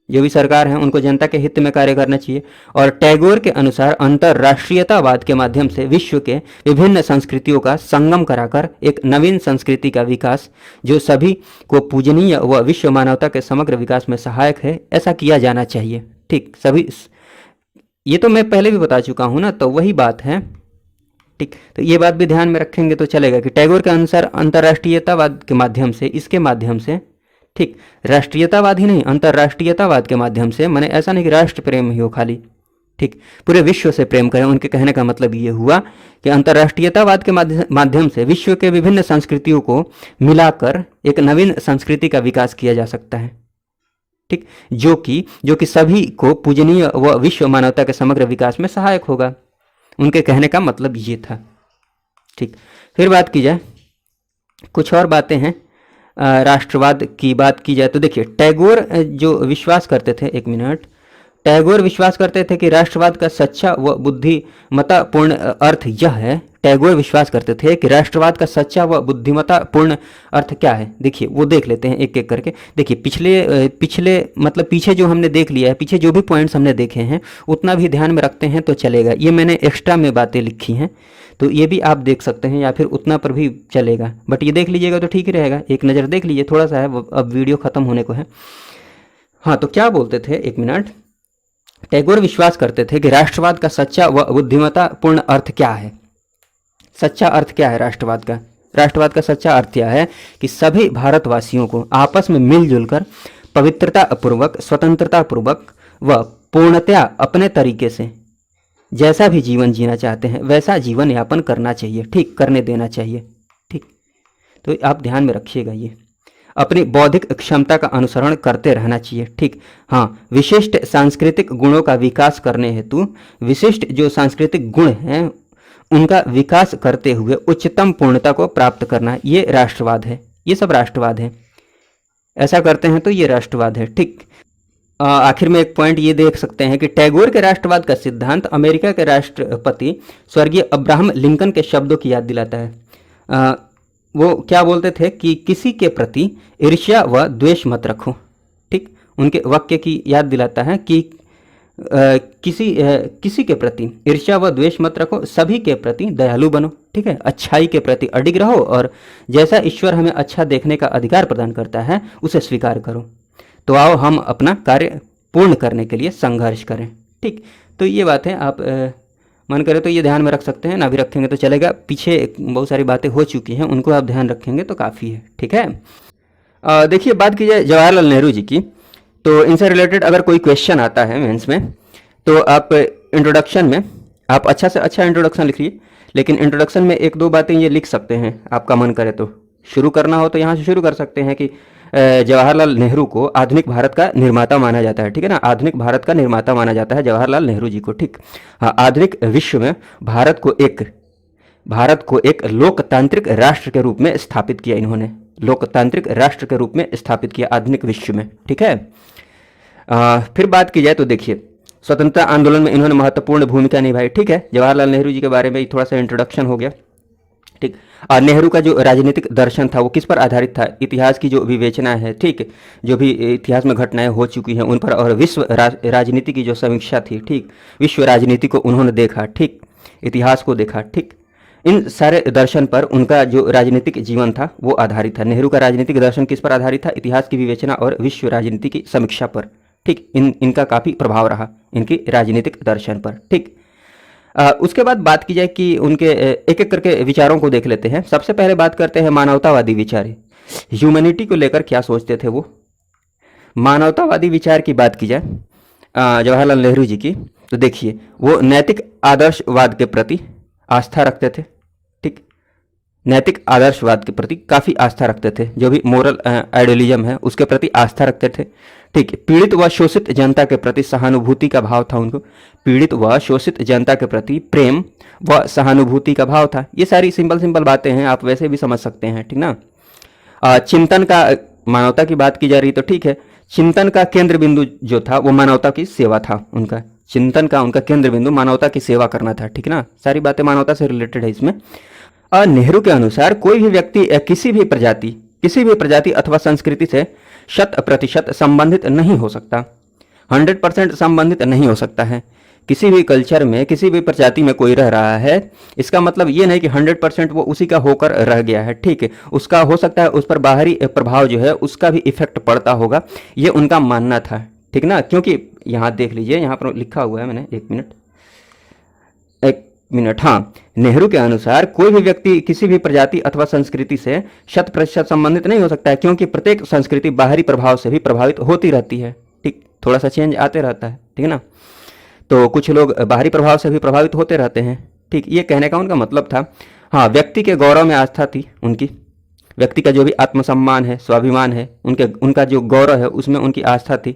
जो भी सरकार है उनको जनता के हित में कार्य करना चाहिए। और टैगोर के अनुसार अंतर्राष्ट्रीयतावाद के माध्यम से विश्व के विभिन्न संस्कृतियों का संगम कराकर एक नवीन संस्कृति का विकास जो सभी को पूजनीय व विश्व मानवता के समग्र विकास में सहायक है, ऐसा किया जाना चाहिए, ठीक। सभी, ये तो मैं पहले भी बता चुका हूँ ना, तो वही बात है, ठीक। तो ये बात भी ध्यान में रखेंगे तो चलेगा कि टैगोर के अनुसार अंतर्राष्ट्रीयतावाद के माध्यम से, इसके माध्यम से, ठीक, राष्ट्रीयतावाद ही नहीं, अंतर्राष्ट्रीयतावाद के माध्यम से, मैंने ऐसा नहीं कि राष्ट्र प्रेम ही हो खाली, ठीक, पूरे विश्व से प्रेम करें। उनके कहने का मतलब ये हुआ कि अंतर्राष्ट्रीयतावाद के माध्यम से विश्व के विभिन्न संस्कृतियों को मिलाकर एक नवीन संस्कृति का विकास किया जा सकता है। ठीक, जो कि सभी को पूजनीय व विश्व मानवता के समग्र विकास में सहायक होगा। उनके कहने का मतलब ये था। ठीक, फिर बात की जाए, कुछ और बातें हैं। राष्ट्रवाद की बात की जाए तो देखिए, टैगोर जो विश्वास करते थे, एक मिनट, टैगोर विश्वास करते थे कि राष्ट्रवाद का सच्चा व बुद्धिमत्तापूर्ण अर्थ यह है। टैगोर विश्वास करते थे कि राष्ट्रवाद का सच्चा व बुद्धिमत्तापूर्ण अर्थ क्या है। देखिए वो देख लेते हैं एक एक करके। देखिए पीछे जो हमने देख लिया है, पीछे जो भी पॉइंट्स हमने देखे हैं उतना भी ध्यान में रखते हैं तो चलेगा। ये मैंने एक्स्ट्रा में बातें लिखी हैं तो ये भी आप देख सकते हैं, या फिर उतना पर भी चलेगा, बट ये देख लीजिएगा तो ठीक ही रहेगा। एक नज़र देख लीजिए, थोड़ा सा है, अब वीडियो ख़त्म होने को है। हाँ, तो क्या बोलते थे, एक मिनट। टैगोर विश्वास करते थे कि राष्ट्रवाद का सच्चा व बुद्धिमत्तापूर्ण अर्थ क्या है। सच्चा अर्थ क्या है राष्ट्रवाद का? राष्ट्रवाद का सच्चा अर्थ यह है कि सभी भारतवासियों को आपस में मिलजुल कर पवित्रतापूर्वक, स्वतंत्रतापूर्वक व पूर्णतया अपने तरीके से जैसा भी जीवन जीना चाहते हैं वैसा जीवन यापन करना चाहिए। ठीक, करने देना चाहिए। ठीक, तो आप ध्यान में रखिएगा ये। अपनी बौद्धिक क्षमता का अनुसरण करते रहना चाहिए। ठीक, हाँ, विशिष्ट सांस्कृतिक गुणों का विकास करने हेतु विशिष्ट जो सांस्कृतिक गुण हैं उनका विकास करते हुए उच्चतम पूर्णता को प्राप्त करना, ये राष्ट्रवाद है। ये सब राष्ट्रवाद है। ऐसा करते हैं तो ये राष्ट्रवाद है। ठीक, आखिर में एक पॉइंट ये देख सकते हैं कि टैगोर के राष्ट्रवाद का सिद्धांत अमेरिका के राष्ट्रपति स्वर्गीय अब्राहम लिंकन के शब्दों की याद दिलाता है। वो क्या बोलते थे कि किसी के प्रति ईर्ष्या व द्वेष मत रखो। ठीक, उनके वाक्य की याद दिलाता है कि किसी के प्रति ईर्ष्या व द्वेष मत रखो, सभी के प्रति दयालु बनो। ठीक है, अच्छाई के प्रति अडिग रहो और जैसा ईश्वर हमें अच्छा देखने का अधिकार प्रदान करता है उसे स्वीकार करो। तो आओ हम अपना कार्य पूर्ण करने के लिए संघर्ष करें। ठीक, तो ये बात है, आप मन करे तो ये ध्यान में रख सकते हैं, ना भी रखेंगे तो चलेगा। पीछे बहुत सारी बातें हो चुकी हैं, उनको आप ध्यान रखेंगे तो काफ़ी है। ठीक है, देखिए बात की जाए जवाहरलाल नेहरू जी की, तो इनसे रिलेटेड अगर कोई क्वेश्चन आता है मेंस में तो आप इंट्रोडक्शन में आप अच्छा से अच्छा इंट्रोडक्शन लिखिए, लेकिन इंट्रोडक्शन में एक दो बातें ये लिख सकते हैं, आपका मन करे तो। शुरू करना हो तो यहाँ से शुरू कर सकते हैं कि जवाहरलाल नेहरू को आधुनिक भारत का निर्माता माना जाता है। ठीक है ना, आधुनिक भारत का निर्माता माना जाता है जवाहरलाल नेहरू जी को। ठीक, हाँ, आधुनिक विश्व में भारत को एक लोकतांत्रिक राष्ट्र के रूप में स्थापित किया इन्होंने। लोकतांत्रिक राष्ट्र के रूप में स्थापित किया आधुनिक विश्व में। ठीक है, फिर बात की जाए तो देखिए, स्वतंत्रता आंदोलन में इन्होंने महत्वपूर्ण भूमिका निभाई। ठीक है, जवाहरलाल नेहरू जी के बारे में थोड़ा सा इंट्रोडक्शन हो गया। ठीक, नेहरू का जो राजनीतिक दर्शन था वो किस पर आधारित था? इतिहास की जो विवेचना है, ठीक, जो भी इतिहास में घटनाएं हो चुकी हैं उन पर, और विश्व राजनीति की जो समीक्षा थी, ठीक, विश्व राजनीति को उन्होंने देखा, ठीक, इतिहास को देखा। ठीक, इन सारे दर्शन पर उनका जो राजनीतिक जीवन था वो आधारित था। नेहरू का राजनीतिक दर्शन किस पर आधारित था? इतिहास की विवेचना और विश्व राजनीति की समीक्षा पर। ठीक, इनका काफ़ी प्रभाव रहा इनकी राजनीतिक दर्शन पर। ठीक, उसके बाद बात की जाए कि उनके एक एक करके विचारों को देख लेते हैं। सबसे पहले बात करते हैं मानवतावादी विचार। ह्यूमैनिटी को लेकर क्या सोचते थे वो? मानवतावादी विचार की बात की जाए जवाहरलाल नेहरू जी की, तो देखिए वो नैतिक आदर्शवाद के प्रति आस्था रखते थे। ठीक, नैतिक आदर्शवाद के प्रति काफ़ी आस्था रखते थे। जो भी मोरल आइडियलिज्म है उसके प्रति आस्था रखते थे। ठीक, पीड़ित व शोषित जनता के प्रति सहानुभूति का भाव था उनको। पीड़ित व शोषित जनता के प्रति प्रेम व सहानुभूति का भाव था। ये सारी सिंपल बातें हैं, आप वैसे भी समझ सकते हैं। ठीक ना, चिंतन का, मानवता की बात की जा रही तो ठीक है, चिंतन का केंद्र बिंदु जो था वो मानवता की सेवा था। उनका चिंतन का उनका केंद्र बिंदु मानवता की सेवा करना था। ठीक ना, सारी बातें मानवता से रिलेटेड है इसमें। नेहरू के अनुसार कोई भी व्यक्ति किसी भी प्रजाति अथवा संस्कृति से 100% संबंधित नहीं हो सकता, 100% संबंधित नहीं हो सकता है। किसी भी कल्चर में, किसी भी प्रजाति में कोई रह रहा है, इसका मतलब ये नहीं कि 100% वो उसी का होकर रह गया है। ठीक है, उसका हो सकता है उस पर बाहरी प्रभाव जो है उसका भी इफेक्ट पड़ता होगा, ये उनका मानना था। ठीक ना, क्योंकि यहाँ देख लीजिए, यहाँ पर लिखा हुआ है मैंने, एक मिनट, हाँ, नेहरू के अनुसार कोई भी व्यक्ति किसी भी प्रजाति अथवा संस्कृति से 100% संबंधित नहीं हो सकता है, क्योंकि प्रत्येक संस्कृति बाहरी प्रभाव से भी प्रभावित होती रहती है। ठीक, थोड़ा सा चेंज आते रहता है। ठीक है ना, तो कुछ लोग बाहरी प्रभाव से भी प्रभावित होते रहते हैं। ठीक, ये कहने का उनका मतलब था। हाँ, व्यक्ति के गौरव में आस्था थी उनकी, व्यक्ति का जो भी आत्मसम्मान है, स्वाभिमान है, उनका जो गौरव है उसमें उनकी आस्था थी।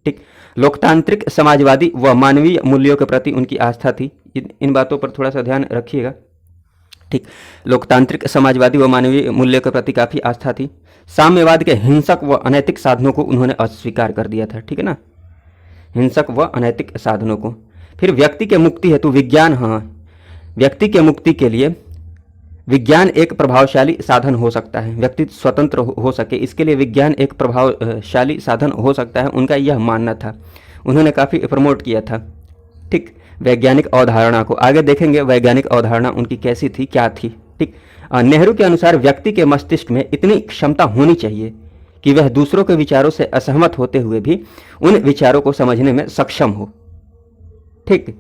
ठीक, लोकतांत्रिक, समाजवादी व मानवीय मूल्यों के प्रति उनकी आस्था थी। इन बातों पर थोड़ा सा ध्यान रखिएगा। ठीक, लोकतांत्रिक, समाजवादी व मानवीय मूल्यों के प्रति काफ़ी आस्था थी। साम्यवाद के हिंसक व अनैतिक साधनों को उन्होंने अस्वीकार कर दिया था। ठीक है ना, हिंसक व अनैतिक साधनों को। फिर व्यक्ति के मुक्ति हेतु विज्ञान, हाँ, व्यक्ति के मुक्ति के लिए विज्ञान एक प्रभावशाली साधन हो सकता है। व्यक्ति स्वतंत्र हो सके, इसके लिए विज्ञान एक प्रभावशाली साधन हो सकता है, उनका यह मानना था। उन्होंने काफ़ी प्रमोट किया था। ठीक, वैज्ञानिक अवधारणा को आगे देखेंगे, वैज्ञानिक अवधारणा उनकी कैसी थी, क्या थी। ठीक, नेहरू के अनुसार व्यक्ति के मस्तिष्क में इतनी क्षमता होनी चाहिए कि वह दूसरों के विचारों से असहमत होते हुए भी उन विचारों को समझने में सक्षम हो। ठीक,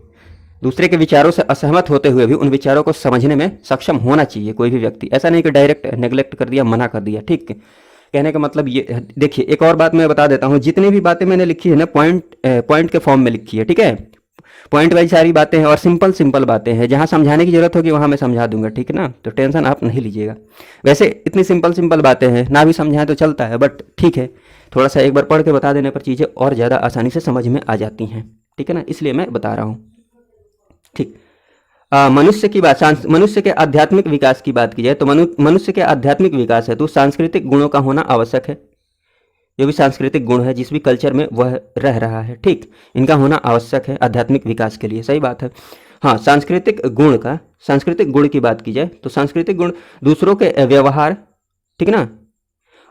दूसरे के विचारों से असहमत होते हुए भी उन विचारों को समझने में सक्षम होना चाहिए कोई भी व्यक्ति। ऐसा नहीं कि डायरेक्ट नेग्लेक्ट कर दिया, मना कर दिया। ठीक, कहने का मतलब ये, देखिए एक और बात मैं बता देता हूँ, जितनी भी बातें मैंने लिखी है ना, पॉइंट के फॉर्म में लिखी है। ठीक है, पॉइंट वाइज सारी बातें हैं और सिंपल बातें हैं। जहाँ समझाने की जरूरत होगी वहाँ मैं समझा दूंगा। ठीक है ना, तो टेंशन आप नहीं लीजिएगा। वैसे इतनी सिंपल बातें हैं, ना भी समझाएं तो चलता है, बट ठीक है, थोड़ा सा एक बार पढ़ के बता देने पर चीज़ें और ज़्यादा आसानी से समझ में आ जाती हैं। ठीक है ना, इसलिए मैं बता रहा हूँ। ठीक, मनुष्य की बात, मनुष्य के आध्यात्मिक विकास की बात की जाए तो मनुष्य के आध्यात्मिक विकास है तो सांस्कृतिक गुणों का होना आवश्यक है। जो भी सांस्कृतिक गुण है, जिस भी कल्चर में वह रह रहा है, ठीक, इनका होना आवश्यक है आध्यात्मिक विकास के लिए। सही बात है। हाँ, सांस्कृतिक गुण की बात की जाए तो सांस्कृतिक गुण दूसरों के व्यवहार, ठीक ना,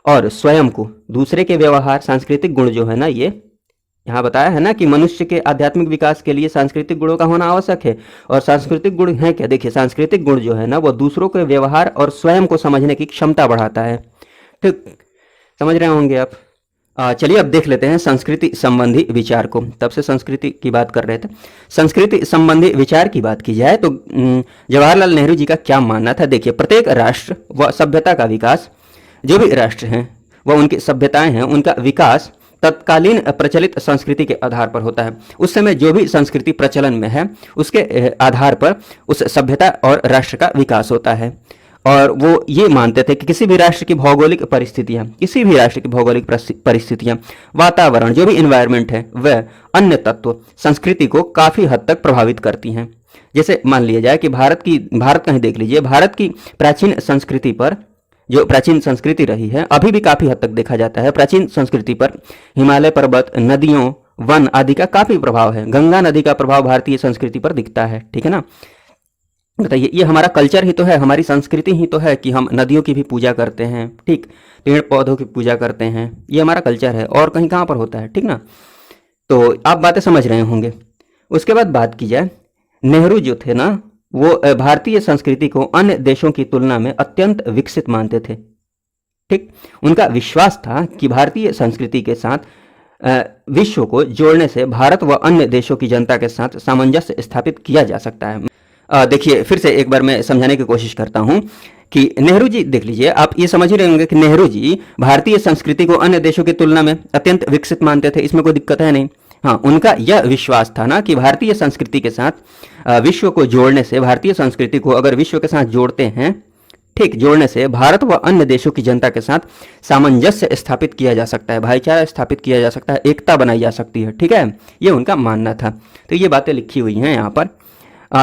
और स्वयं को, दूसरे के व्यवहार, सांस्कृतिक गुण जो है ना, ये यहाँ बताया है ना कि मनुष्य के आध्यात्मिक विकास के लिए सांस्कृतिक गुणों का होना आवश्यक है। और सांस्कृतिक गुण है क्या, देखिए सांस्कृतिक गुण जो है ना, वो दूसरों के व्यवहार और स्वयं को समझने की क्षमता बढ़ाता है। ठीक, समझ रहे होंगे आप। चलिए अब देख लेते हैं संस्कृति संबंधी विचार को। तब से संस्कृति की बात कर रहे थे। संस्कृति संबंधी विचार की बात की जाए तो जवाहरलाल नेहरू जी का क्या मानना था। देखिए, प्रत्येक राष्ट्र व सभ्यता का विकास, जो भी राष्ट्र हैं व उनकी सभ्यताएं हैं, उनका विकास तत्कालीन प्रचलित संस्कृति के आधार पर होता है। उस समय जो भी संस्कृति प्रचलन में है उसके आधार पर उस सभ्यता और राष्ट्र का विकास होता है। और वो ये मानते थे कि किसी भी राष्ट्र की भौगोलिक परिस्थितियां, वातावरण, जो भी इन्वायरमेंट है, वह अन्य तत्व संस्कृति को काफ़ी हद तक प्रभावित करती हैं। जैसे मान लिया जाए कि भारत का ही देख लीजिए, भारत की प्राचीन संस्कृति पर, जो प्राचीन संस्कृति रही है, अभी भी काफ़ी हद तक देखा जाता है, प्राचीन संस्कृति पर हिमालय पर्वत, नदियों, वन आदि का काफ़ी प्रभाव है। गंगा नदी का प्रभाव भारतीय संस्कृति पर दिखता है। ठीक है ना, बताइए, ये हमारा कल्चर ही तो है, हमारी संस्कृति ही तो है कि हम नदियों की भी पूजा करते हैं। ठीक, पेड़ पौधों की पूजा करते हैं, ये हमारा कल्चर है, और कहीं कहाँ पर होता है। ठीक ना, तो आप बातें समझ रहे होंगे। उसके बाद बात की जाए, नेहरू जो थे ना, वो भारतीय संस्कृति को अन्य देशों की तुलना में अत्यंत विकसित मानते थे। ठीक, उनका विश्वास था कि भारतीय संस्कृति के साथ विश्व को जोड़ने से भारत व अन्य देशों की जनता के साथ सामंजस्य स्थापित किया जा सकता है। देखिए, फिर से एक बार मैं समझाने की कोशिश करता हूं कि नेहरू जी, देख लीजिए, आप ये समझ ही रहे होंगे कि नेहरू जी भारतीय संस्कृति को अन्य देशों की तुलना में अत्यंत विकसित मानते थे, इसमें कोई दिक्कत है नहीं। हाँ, उनका यह विश्वास था ना कि भारतीय संस्कृति के साथ विश्व को जोड़ने से, भारतीय संस्कृति को अगर विश्व के साथ जोड़ते हैं, ठीक, जोड़ने से भारत व अन्य देशों की जनता के साथ सामंजस्य स्थापित किया जा सकता है, भाईचारा स्थापित किया जा सकता है, एकता बनाई जा सकती है। ठीक है, ये उनका मानना था। तो ये बातें लिखी हुई हैं यहाँ पर।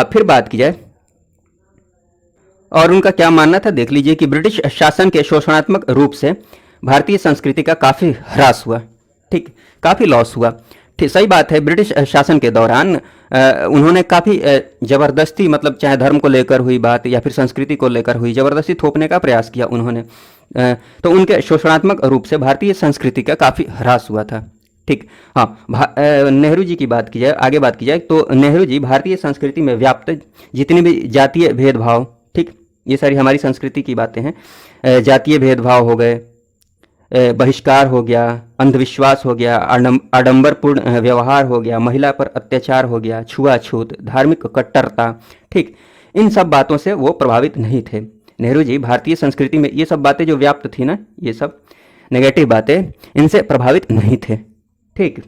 फिर बात की जाए और उनका क्या मानना था, देख लीजिए कि ब्रिटिश शासन के शोषणात्मक रूप से भारतीय संस्कृति का काफ़ी ह्रास हुआ। ठीक, काफ़ी लॉस हुआ। ठीक, सही बात है। ब्रिटिश शासन के दौरान उन्होंने काफ़ी ज़बरदस्ती, मतलब चाहे धर्म को लेकर हुई बात या फिर संस्कृति को लेकर हुई, ज़बरदस्ती थोपने का प्रयास किया उन्होंने। तो उनके शोषणात्मक रूप से भारतीय संस्कृति का काफ़ी ह्रास हुआ था। ठीक, हाँ, नेहरू जी की बात की जाए, आगे बात की जाए तो नेहरू जी भारतीय संस्कृति में व्याप्त जितने भी जातीय भेदभाव, ठीक, ये सारी हमारी संस्कृति की बातें हैं। जातीय भेदभाव हो गए, बहिष्कार हो गया, अंधविश्वास हो गया, आडंबरपूर्ण व्यवहार हो गया, महिला पर अत्याचार हो गया, छुआछूत, धार्मिक कट्टरता, ठीक, इन सब बातों से वो प्रभावित नहीं थे। नेहरू जी भारतीय संस्कृति में ये सब बातें जो व्याप्त थी ना, ये सब नेगेटिव बातें, इनसे प्रभावित नहीं थे। ठीक,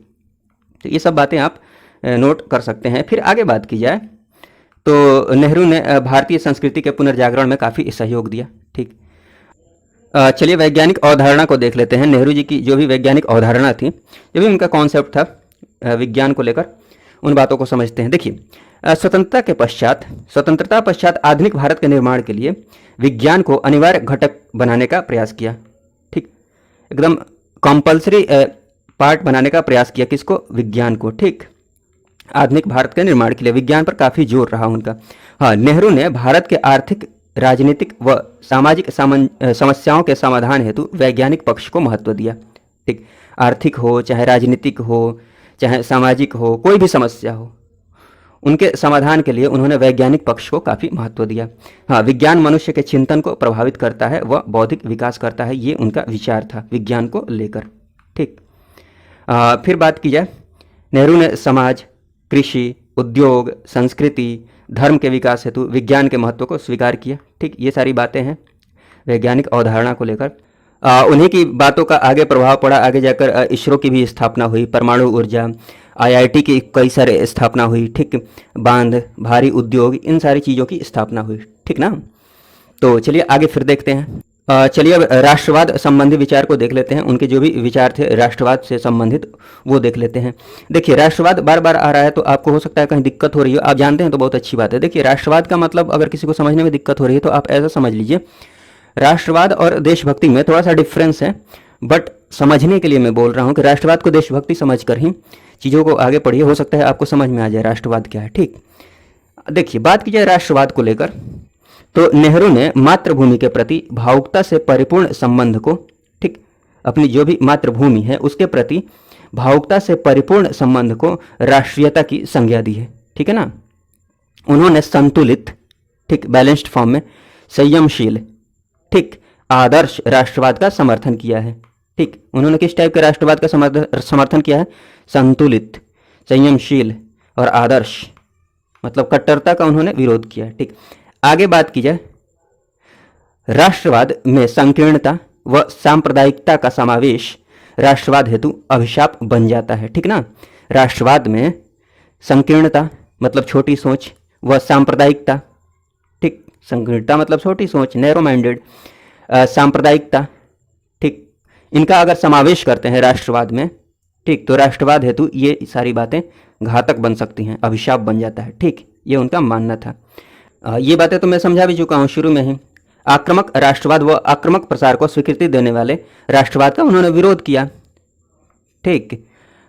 तो ये सब बातें आप नोट कर सकते हैं। फिर आगे बात की जाए तो नेहरू ने भारतीय संस्कृति के पुनर्जागरण में काफ़ी सहयोग दिया। ठीक, चलिए वैज्ञानिक अवधारणा को देख लेते हैं। नेहरू जी की जो भी वैज्ञानिक अवधारणा थी, जो भी उनका कॉन्सेप्ट था विज्ञान को लेकर, उन बातों को समझते हैं। देखिए, स्वतंत्रता पश्चात आधुनिक भारत के निर्माण के लिए विज्ञान को अनिवार्य घटक बनाने का प्रयास किया। ठीक, एकदम कंपल्सरी पार्ट बनाने का प्रयास किया। किसको? विज्ञान को। ठीक, आधुनिक भारत के निर्माण के लिए विज्ञान पर काफ़ी जोर रहा उनका। हाँ, नेहरू ने भारत के आर्थिक, राजनीतिक व सामाजिक समस्याओं के समाधान हेतु वैज्ञानिक पक्ष को महत्व दिया। ठीक, आर्थिक हो, चाहे राजनीतिक हो, चाहे सामाजिक हो, कोई भी समस्या हो, उनके समाधान के लिए उन्होंने वैज्ञानिक पक्ष को काफ़ी महत्व दिया। हाँ, विज्ञान मनुष्य के चिंतन को प्रभावित करता है व बौद्धिक विकास करता है, ये उनका विचार था विज्ञान को लेकर। ठीक, फिर बात की जाए, नेहरू ने समाज, कृषि, उद्योग, संस्कृति, धर्म के विकास हेतु विज्ञान के महत्व को स्वीकार किया। ठीक, ये सारी बातें हैं वैज्ञानिक अवधारणा को लेकर। उन्हीं की बातों का आगे प्रभाव पड़ा, आगे जाकर इसरो की भी स्थापना हुई, परमाणु ऊर्जा, आईआईटी की कई सारे स्थापना हुई। ठीक, बांध, भारी उद्योग, इन सारी चीज़ों की स्थापना हुई। ठीक ना, तो चलिए आगे फिर देखते हैं। चलिए अब राष्ट्रवाद संबंधी विचार को देख लेते हैं। उनके जो भी विचार थे राष्ट्रवाद से संबंधित, वो देख लेते हैं। देखिए, राष्ट्रवाद बार बार आ रहा है तो आपको हो सकता है कहीं दिक्कत हो रही हो, आप जानते हैं तो बहुत अच्छी बात है। देखिए, राष्ट्रवाद का मतलब अगर किसी को समझने में दिक्कत हो रही है तो आप ऐसा समझ लीजिए, राष्ट्रवाद और देशभक्ति में थोड़ा सा डिफरेंस है, बट समझने के लिए मैं बोल रहा हूँ कि राष्ट्रवाद को देशभक्ति समझकर ही चीज़ों को आगे पढ़िए, हो सकता है आपको समझ में आ जाए राष्ट्रवाद क्या है। ठीक, देखिए, बात की जाए राष्ट्रवाद को लेकर तो नेहरू ने मातृभूमि के प्रति भावुकता से परिपूर्ण संबंध को, ठीक, अपनी जो भी मातृभूमि है उसके प्रति भावुकता से परिपूर्ण संबंध को राष्ट्रीयता की संज्ञा दी है। ठीक है ना, उन्होंने संतुलित, ठीक, बैलेंस्ड फॉर्म में संयमशील, ठीक, आदर्श राष्ट्रवाद का समर्थन किया है। ठीक, उन्होंने किस टाइप के राष्ट्रवाद का समर्थन किया है? संतुलित, संयमशील और आदर्श, मतलब कट्टरता का उन्होंने विरोध किया। ठीक, आगे बात की जाए, राष्ट्रवाद में संकीर्णता व सांप्रदायिकता का समावेश राष्ट्रवाद हेतु अभिशाप बन जाता है। ठीक ना, राष्ट्रवाद में संकीर्णता मतलब छोटी सोच व सांप्रदायिकता, ठीक, संकीर्णता मतलब छोटी सोच, नैरो माइंडेड, सांप्रदायिकता, ठीक, इनका अगर समावेश करते हैं राष्ट्रवाद में, ठीक, तो राष्ट्रवाद हेतु ये सारी बातें घातक बन सकती हैं, अभिशाप बन जाता है। ठीक, ये उनका मानना था। ये बातें तो मैं समझा भी चुका हूँ शुरू में ही। आक्रामक राष्ट्रवाद व आक्रामक प्रसार को स्वीकृति देने वाले राष्ट्रवाद का उन्होंने विरोध किया। ठीक,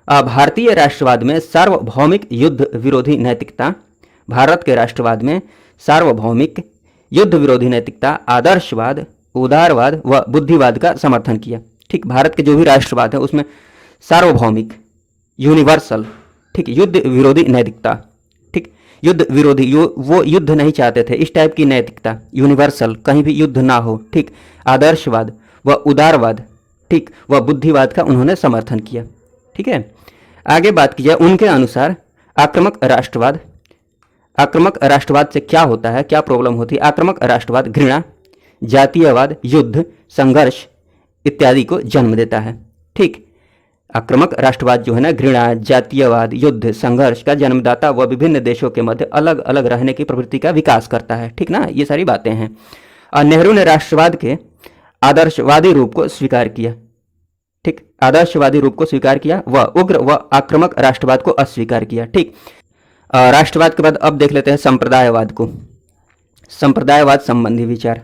भारतीय राष्ट्रवाद में सार्वभौमिक युद्ध विरोधी नैतिकता, भारत के राष्ट्रवाद में सार्वभौमिक युद्ध विरोधी नैतिकता, आदर्शवाद, उदारवाद व बुद्धिवाद का समर्थन किया। ठीक, भारत के जो भी राष्ट्रवाद है उसमें सार्वभौमिक, यूनिवर्सल, ठीक, युद्ध विरोधी नैतिकता, ठीक, युद्ध विरोधी, वो युद्ध नहीं चाहते थे, इस टाइप की नैतिकता, यूनिवर्सल, कहीं भी युद्ध ना हो, ठीक, आदर्शवाद व उदारवाद, ठीक, व बुद्धिवाद का उन्होंने समर्थन किया। ठीक है, आगे बात की जाए, उनके अनुसार आक्रामक राष्ट्रवाद से क्या होता है, क्या प्रॉब्लम होती है? आक्रामक राष्ट्रवाद घृणा, जातीयवाद, युद्ध, संघर्ष इत्यादि को जन्म देता है। ठीक, आक्रामक राष्ट्रवाद जो है ना, घृणा, जातीयवाद, युद्ध, संघर्ष का जन्मदाता व विभिन्न देशों के मध्य अलग अलग रहने की प्रवृत्ति का विकास करता है। ठीक ना, ये सारी बातें हैं। और नेहरू ने राष्ट्रवाद के आदर्शवादी रूप को स्वीकार किया। ठीक, आदर्शवादी रूप को स्वीकार किया व उग्र व आक्रामक राष्ट्रवाद को अस्वीकार किया। ठीक, राष्ट्रवाद के बाद अब देख लेते हैं संप्रदायवाद को। संप्रदायवाद संबंधी विचार,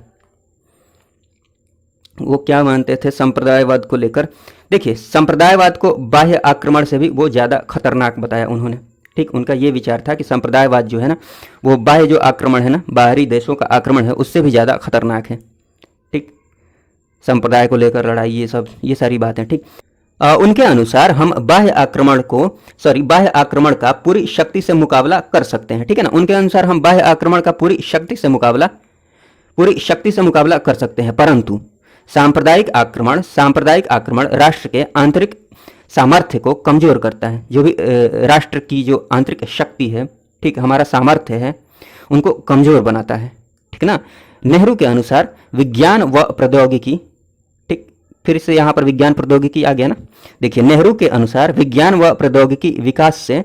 वो क्या मानते थे संप्रदायवाद को लेकर? देखिए, संप्रदायवाद को बाह्य आक्रमण से भी वो ज़्यादा खतरनाक बताया उन्होंने। ठीक, उनका ये विचार था कि संप्रदायवाद जो है ना, वो बाह्य जो आक्रमण है ना, बाहरी देशों का आक्रमण है, उससे भी ज़्यादा खतरनाक है। ठीक, संप्रदाय को लेकर लड़ाई, ये सारी बातें। ठीक, उनके अनुसार हम बाह्य आक्रमण का पूरी शक्ति से मुकाबला कर सकते हैं। ठीक है ना, उनके अनुसार हम बाह्य आक्रमण का पूरी शक्ति से मुकाबला कर सकते हैं, परंतु सांप्रदायिक आक्रमण राष्ट्र के आंतरिक सामर्थ्य को कमजोर करता है। जो भी राष्ट्र की जो आंतरिक शक्ति है, ठीक, हमारा सामर्थ्य है, उनको कमजोर बनाता है। ठीक ना, नेहरू के अनुसार विज्ञान व प्रौद्योगिकी, ठीक, फिर से यहाँ पर विज्ञान प्रौद्योगिकी आ गया ना। देखिए, नेहरू के अनुसार विज्ञान व प्रौद्योगिकी विकास से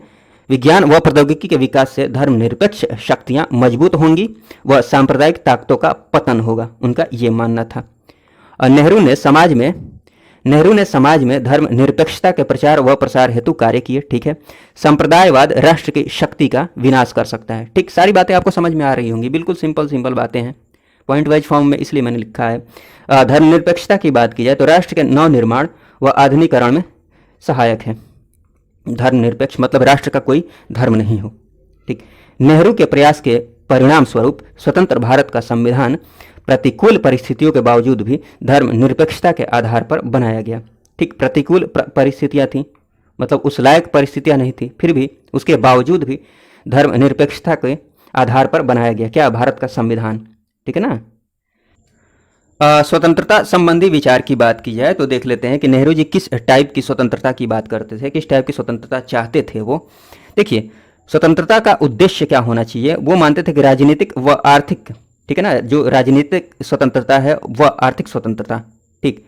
विज्ञान व प्रौद्योगिकी के विकास से धर्मनिरपेक्ष शक्तियां मजबूत होंगी व सांप्रदायिक ताकतों का पतन होगा, उनका ये मानना था। और नेहरू ने समाज में धर्मनिरपेक्षता के प्रचार व प्रसार हेतु कार्य किए। ठीक है, संप्रदायवाद राष्ट्र की शक्ति का विनाश कर सकता है। ठीक, सारी बातें आपको समझ में आ रही होंगी, बिल्कुल सिंपल बातें हैं, पॉइंट वाइज फॉर्म में इसलिए मैंने लिखा है। धर्मनिरपेक्षता की बात की जाए तो राष्ट्र के नवनिर्माण व आधुनिकीकरण में सहायक है। धर्मनिरपेक्ष मतलब राष्ट्र का कोई धर्म नहीं हो। ठीक, नेहरू के प्रयास के परिणाम स्वरूप स्वतंत्र भारत का संविधान प्रतिकूल परिस्थितियों के बावजूद भी धर्मनिरपेक्षता के आधार पर बनाया गया। ठीक, प्रतिकूल परिस्थितियां थी, मतलब उस लायक परिस्थितियां नहीं थी, फिर भी उसके बावजूद भी धर्मनिरपेक्षता के आधार पर बनाया गया क्या, भारत का संविधान। ठीक है ना। स्वतंत्रता संबंधी विचार की बात की जाए तो देख लेते हैं कि नेहरू जी किस टाइप की स्वतंत्रता की बात करते थे, किस टाइप की स्वतंत्रता चाहते थे वो। देखिए, स्वतंत्रता का उद्देश्य क्या होना चाहिए, वो मानते थे कि राजनीतिक व आर्थिक, ठीक है ना, जो राजनीतिक स्वतंत्रता है व आर्थिक स्वतंत्रता, ठीक,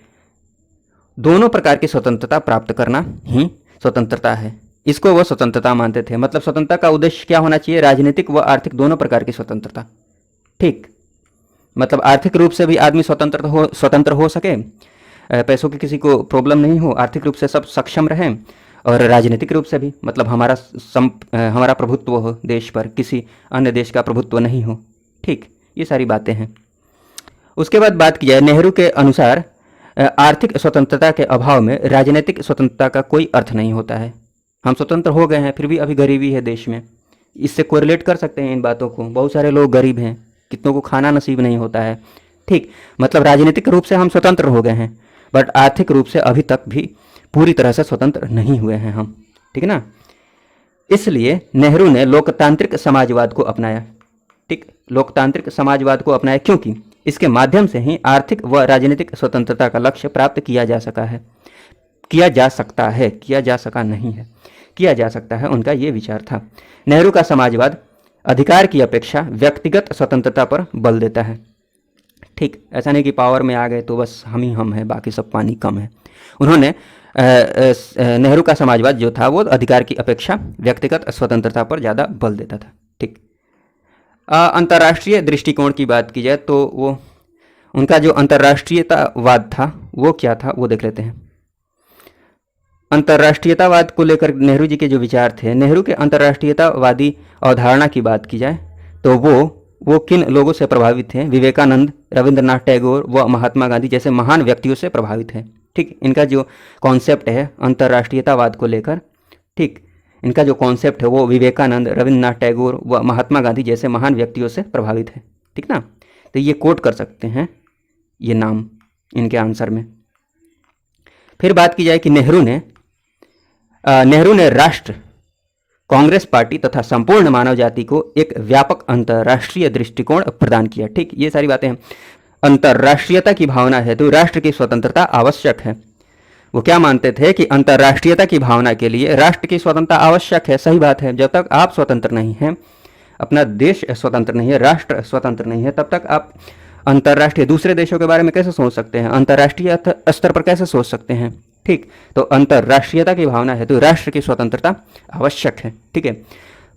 दोनों प्रकार की स्वतंत्रता प्राप्त करना ही स्वतंत्रता है, इसको वो स्वतंत्रता मानते थे। मतलब स्वतंत्रता का उद्देश्य क्या होना चाहिए, राजनीतिक व आर्थिक दोनों प्रकार की स्वतंत्रता। ठीक, मतलब आर्थिक रूप से भी आदमी स्वतंत्र हो सके, पैसों की किसी को प्रॉब्लम नहीं हो, आर्थिक रूप से सब सक्षम रहें, और राजनीतिक रूप से भी मतलब हमारा प्रभुत्व हो देश पर, किसी अन्य देश का प्रभुत्व नहीं हो। ठीक, ये सारी बातें हैं। उसके बाद बात की जाए, नेहरू के अनुसार आर्थिक स्वतंत्रता के अभाव में राजनीतिक स्वतंत्रता का कोई अर्थ नहीं होता है। हम स्वतंत्र हो गए हैं, फिर भी अभी गरीबी है देश में, इससे कोरिलेट कर सकते हैं इन बातों को। बहुत सारे लोग गरीब हैं, कितनों को खाना नसीब नहीं होता है। ठीक, मतलब राजनीतिक रूप से हम स्वतंत्र हो गए हैं, बट आर्थिक रूप से अभी तक भी पूरी तरह से स्वतंत्र नहीं हुए हैं हम। ठीक है ना। इसलिए नेहरू ने लोकतांत्रिक समाजवाद को अपनाया। ठीक, लोकतांत्रिक समाजवाद को अपनाया क्योंकि इसके माध्यम से ही आर्थिक व राजनीतिक स्वतंत्रता का लक्ष्य प्राप्त किया जा सकता है, किया जा सका नहीं है, किया जा सकता है, उनका ये विचार था। नेहरू का समाजवाद अधिकार की अपेक्षा व्यक्तिगत स्वतंत्रता पर बल देता है। ठीक, ऐसा नहीं कि पावर में आ गए तो बस हम ही हम हैं, बाकी सब पानी कम है। उन्होंने नेहरू का समाजवाद जो था वो अधिकार की अपेक्षा व्यक्तिगत स्वतंत्रता पर ज़्यादा बल देता था। ठीक, अंतर्राष्ट्रीय दृष्टिकोण की बात की जाए तो वो उनका जो अंतर्राष्ट्रीयतावाद था वो क्या था, वो देख लेते हैं। अंतर्राष्ट्रीयतावाद को लेकर नेहरू जी के जो विचार थे, नेहरू के अंतर्राष्ट्रीयतावादी अवधारणा की बात की जाए तो वो किन लोगों से प्रभावित थे, विवेकानंद, रविंद्रनाथ टैगोर व महात्मा गांधी जैसे महान व्यक्तियों से प्रभावित है। ठीक, इनका जो कॉन्सेप्ट है अंतर्राष्ट्रीयतावाद को लेकर, ठीक, इनका जो कॉन्सेप्ट है वो विवेकानंद, रविंद्रनाथ टैगोर व महात्मा गांधी जैसे महान व्यक्तियों से प्रभावित है। ठीक ना, तो ये कोट कर सकते हैं ये नाम इनके आंसर में। फिर बात की जाए कि नेहरू ने राष्ट्र, कांग्रेस पार्टी तथा संपूर्ण मानव जाति को एक व्यापक अंतर्राष्ट्रीय दृष्टिकोण प्रदान किया। ठीक, ये सारी बातें हैं। अंतर्राष्ट्रीयता की भावना हेतु राष्ट्र की स्वतंत्रता आवश्यक है। वो क्या मानते थे कि अंतर्राष्ट्रीयता की भावना के लिए राष्ट्र की स्वतंत्रता आवश्यक है। सही बात है, जब तक आप स्वतंत्र नहीं हैं, अपना देश स्वतंत्र नहीं है, राष्ट्र स्वतंत्र नहीं है, तब तक आप अंतर्राष्ट्रीय दूसरे देशों के बारे में कैसे सोच सकते हैं, अंतर्राष्ट्रीय स्तर पर कैसे सोच सकते हैं। ठीक, तो अंतर्राष्ट्रीयता की भावना हेतु राष्ट्र की स्वतंत्रता आवश्यक है। ठीक है,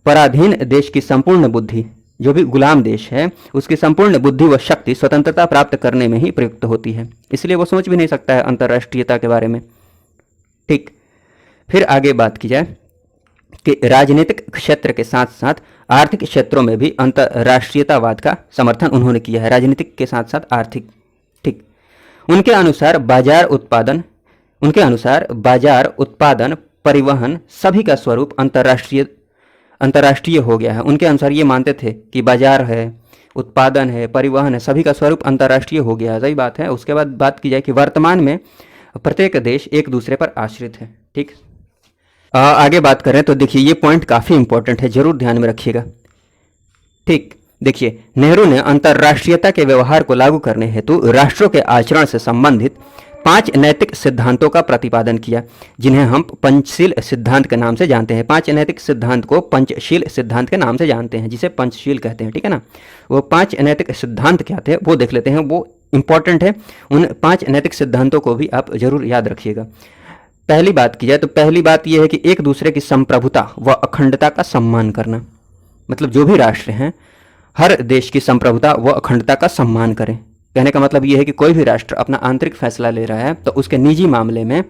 पराधीन देश की संपूर्ण बुद्धि, जो भी गुलाम देश है, उसकी संपूर्ण बुद्धि व शक्ति स्वतंत्रता प्राप्त करने में ही प्रयुक्त होती है, इसलिए वो सोच भी नहीं सकता है अंतर्राष्ट्रीयता के बारे में। ठीक, फिर आगे बात की जाए कि राजनीतिक क्षेत्र के साथ साथ आर्थिक क्षेत्रों में भी अंतर्राष्ट्रीयतावाद का समर्थन उन्होंने किया है, राजनीतिक के साथ साथ आर्थिक। ठीक, उनके अनुसार बाजार उत्पादन परिवहन सभी का स्वरूप अंतर्राष्ट्रीय हो गया है। उनके अनुसार ये मानते थे कि बाजार है, उत्पादन है, परिवहन है, सभी का स्वरूप अंतर्राष्ट्रीय हो गया है। सही बात है। उसके बाद बात की जाए कि वर्तमान में प्रत्येक देश एक दूसरे पर आश्रित है। ठीक, आगे बात करें तो देखिए ये पॉइंट काफ़ी इंपॉर्टेंट है, जरूर ध्यान में रखिएगा। ठीक, देखिए नेहरू ने अंतर्राष्ट्रीयता के व्यवहार को लागू करने हेतु राष्ट्रों के आचरण से संबंधित 5 नैतिक सिद्धांतों का प्रतिपादन किया, जिन्हें हम पंचशील सिद्धांत के नाम से जानते हैं। 5 नैतिक सिद्धांत को पंचशील सिद्धांत के नाम से जानते हैं, जिसे पंचशील कहते हैं। ठीक है ना, वो 5 नैतिक सिद्धांत क्या थे वो देख लेते हैं, वो इंपॉर्टेंट है। उन 5 नैतिक सिद्धांतों को भी आप जरूर याद रखिएगा। पहली बात की जाए तो पहली बात यह है कि एक दूसरे की संप्रभुता व अखंडता का सम्मान करना। मतलब जो भी राष्ट्र हैं, हर देश की संप्रभुता व अखंडता का सम्मान करें। कहने का मतलब यह है कि कोई भी राष्ट्र अपना आंतरिक फैसला ले रहा है तो उसके निजी मामले में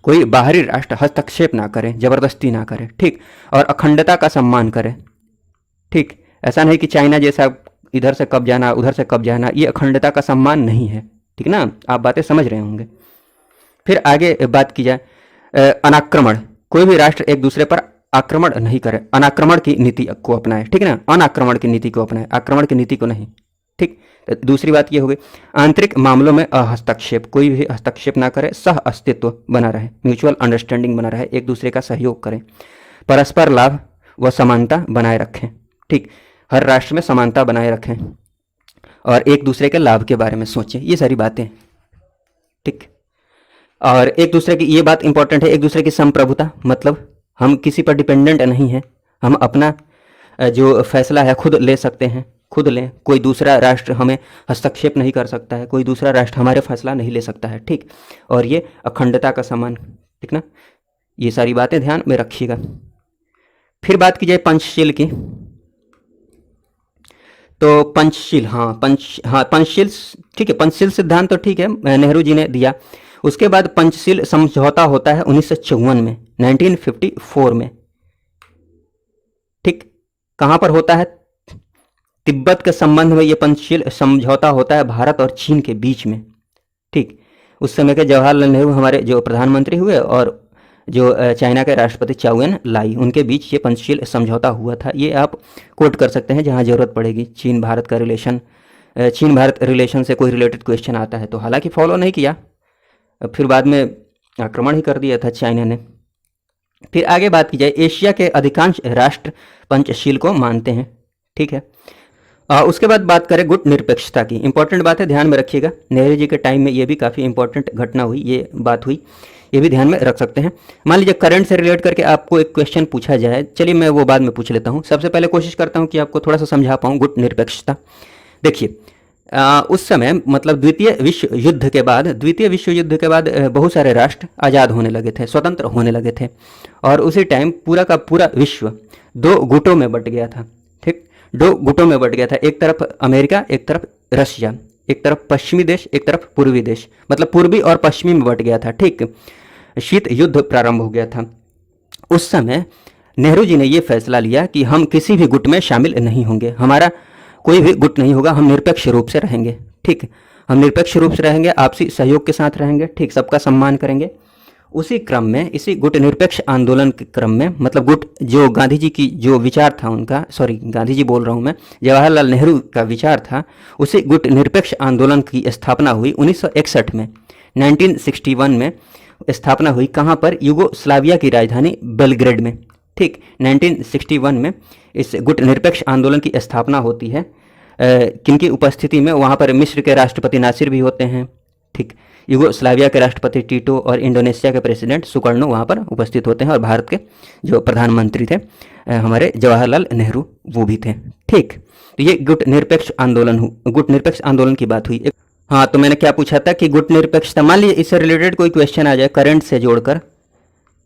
कोई बाहरी राष्ट्र हस्तक्षेप ना करे, जबरदस्ती ना करे, ठीक। और अखंडता का सम्मान करे, ठीक। ऐसा नहीं कि चाइना जैसा इधर से कब जाना उधर से कब जाना, ये अखंडता का सम्मान नहीं है, ठीक ना। आप बातें समझ रहे होंगे। फिर आगे बात की जाए अनाक्रमण। कोई भी राष्ट्र एक दूसरे पर आक्रमण नहीं करे, अनाक्रमण की नीति को अपनाए, ठीक है ना। अनाक्रमण की नीति को अपनाए, आक्रमण की नीति को नहीं, ठीक। तो दूसरी बात ये हो गई आंतरिक मामलों में अहस्तक्षेप। कोई भी हस्तक्षेप ना करे, सह अस्तित्व बना रहे, म्यूचुअल अंडरस्टैंडिंग बना रहे, एक दूसरे का सहयोग करें, परस्पर लाभ व समानता बनाए रखें, ठीक। हर राष्ट्र में समानता बनाए रखें और एक दूसरे के लाभ के बारे में सोचें, ये सारी बातें, ठीक। और एक दूसरे की ये बात इंपॉर्टेंट है, एक दूसरे की संप्रभुता, मतलब हम किसी पर डिपेंडेंट नहीं है, हम अपना जो फैसला है खुद ले सकते हैं, खुद लें। कोई दूसरा राष्ट्र हमें हस्तक्षेप नहीं कर सकता है, कोई दूसरा राष्ट्र हमारे फैसला नहीं ले सकता है, ठीक। और ये अखंडता का सम्मान, ठीक ना। ये सारी बातें ध्यान में रखिएगा। फिर बात की जाए पंचशील की, तो पंचशील, पंचशील, ठीक है। पंचशील सिद्धांत तो ठीक है, नेहरू जी ने दिया। उसके बाद पंचशील समझौता होता है 1954 में, 1954 में, ठीक। कहाँ पर होता है? तिब्बत के संबंध में ये पंचशील समझौता होता है भारत और चीन के बीच में, ठीक। उस समय के जवाहरलाल नेहरू हमारे जो प्रधानमंत्री हुए और जो चाइना के राष्ट्रपति चाउ एन लाई, उनके बीच ये पंचशील समझौता हुआ था। ये आप कोट कर सकते हैं जहाँ ज़रूरत पड़ेगी। चीन भारत का रिलेशन, चीन भारत रिलेशन से कोई रिलेटेड क्वेश्चन आता है तो। हालांकि फॉलो नहीं किया, फिर बाद में आक्रमण ही कर दिया था चाइना ने। फिर आगे बात की जाए, एशिया के अधिकांश राष्ट्र पंचशील को मानते हैं, ठीक है। उसके बाद बात करें गुट निरपेक्षता की। इंपॉर्टेंट बात है, ध्यान में रखिएगा। नेहरू जी के टाइम में ये भी काफ़ी इंपॉर्टेंट घटना हुई, ये बात हुई, ये भी ध्यान में रख सकते हैं। मान लीजिए करंट से रिलेट करके आपको एक क्वेश्चन पूछा जाए, चलिए मैं वो बाद में पूछ लेता हूँ। सबसे पहले कोशिश करता हूँ कि आपको थोड़ा सा समझा पाऊँ गुट निरपेक्षता। देखिए उस समय मतलब द्वितीय विश्व युद्ध के बाद बहुत सारे राष्ट्र आज़ाद होने लगे थे, स्वतंत्र होने लगे थे। और उसी टाइम पूरा का पूरा विश्व दो गुटों में बट गया था, ठीक। दो गुटों में बट गया था, एक तरफ अमेरिका, एक तरफ रशिया, एक तरफ पश्चिमी देश, एक तरफ पूर्वी देश, मतलब पूर्वी और पश्चिमी में बट गया था, ठीक। शीत युद्ध प्रारंभ हो गया था। उस समय नेहरू जी ने यह फैसला लिया कि हम किसी भी गुट में शामिल नहीं होंगे, हमारा कोई भी गुट नहीं होगा, हम निरपेक्ष रूप से रहेंगे, ठीक। हम निरपेक्ष रूप से रहेंगे, आपसी सहयोग के साथ रहेंगे, ठीक, सबका सम्मान करेंगे। उसी क्रम में, इसी गुट निरपेक्ष आंदोलन के क्रम में, मतलब गुट जो गांधी जी की जो विचार था उनका, गांधी जी बोल रहा हूँ मैं, जवाहरलाल नेहरू का विचार था, उसी गुट निरपेक्ष आंदोलन की स्थापना हुई 1961 में, 1961 में स्थापना हुई। कहाँ पर? यूगोस्लाविया की राजधानी बेलग्रेड में, ठीक। 1961 में इस गुट निरपेक्ष आंदोलन की स्थापना होती है। किनकी उपस्थिति में? वहाँ पर मिस्र के राष्ट्रपति नासिर भी होते हैं, ठीक। यूगोस्लाविया के राष्ट्रपति टीटो और इंडोनेशिया के प्रेसिडेंट सुकर्णो वहाँ पर उपस्थित होते हैं, और भारत के जो प्रधानमंत्री थे हमारे जवाहरलाल नेहरू, वो भी थे, ठीक। तो ये गुट निरपेक्ष आंदोलन की बात हुई। हाँ, तो मैंने क्या पूछा था कि गुट निरपेक्षता, मान लीजिए इससे रिलेटेड कोई क्वेश्चन आ जाए करंट से जोड़कर,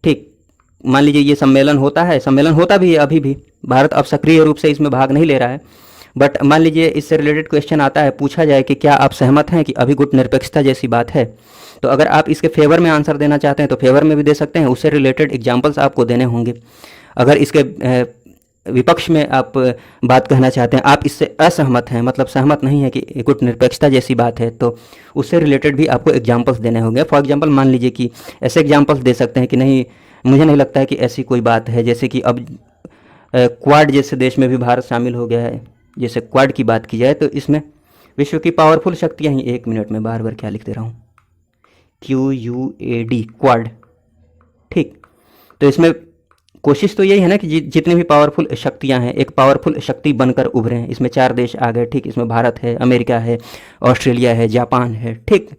ठीक। मान लीजिए ये सम्मेलन होता है, सम्मेलन होता भी है अभी भी, भारत अब सक्रिय रूप से इसमें भाग नहीं ले रहा है, बट मान लीजिए इससे रिलेटेड क्वेश्चन आता है, पूछा जाए कि क्या आप सहमत हैं कि अभी गुट निरपेक्षता जैसी बात है, तो अगर आप इसके फेवर में आंसर देना चाहते हैं तो फेवर में भी दे सकते हैं, उससे रिलेटेड एग्जाम्पल्स आपको देने होंगे। अगर इसके विपक्ष में आप बात कहना चाहते हैं, आप इससे असहमत हैं, मतलब सहमत नहीं है कि गुट निरपेक्षता जैसी बात है, तो उससे रिलेटेड भी आपको एग्जाम्पल्स देने होंगे। फॉर एग्जाम्पल मान लीजिए कि ऐसे एग्जाम्पल्स दे सकते हैं कि नहीं, मुझे नहीं लगता है कि ऐसी कोई बात है, जैसे कि अब क्वाड जैसे देश में भी भारत शामिल हो गया है। जैसे क्वाड की बात की जाए तो इसमें विश्व की पावरफुल शक्तियाँ ही, एक मिनट में बार बार क्या लिख दे रहा हूँ, QUAD, क्वाड, ठीक। तो इसमें कोशिश तो यही है ना कि जितने भी पावरफुल शक्तियां हैं एक पावरफुल शक्ति बनकर उभरे हैं। इसमें 4 देश आ गए, ठीक। इसमें भारत है, अमेरिका है, ऑस्ट्रेलिया है, जापान है, ठीक।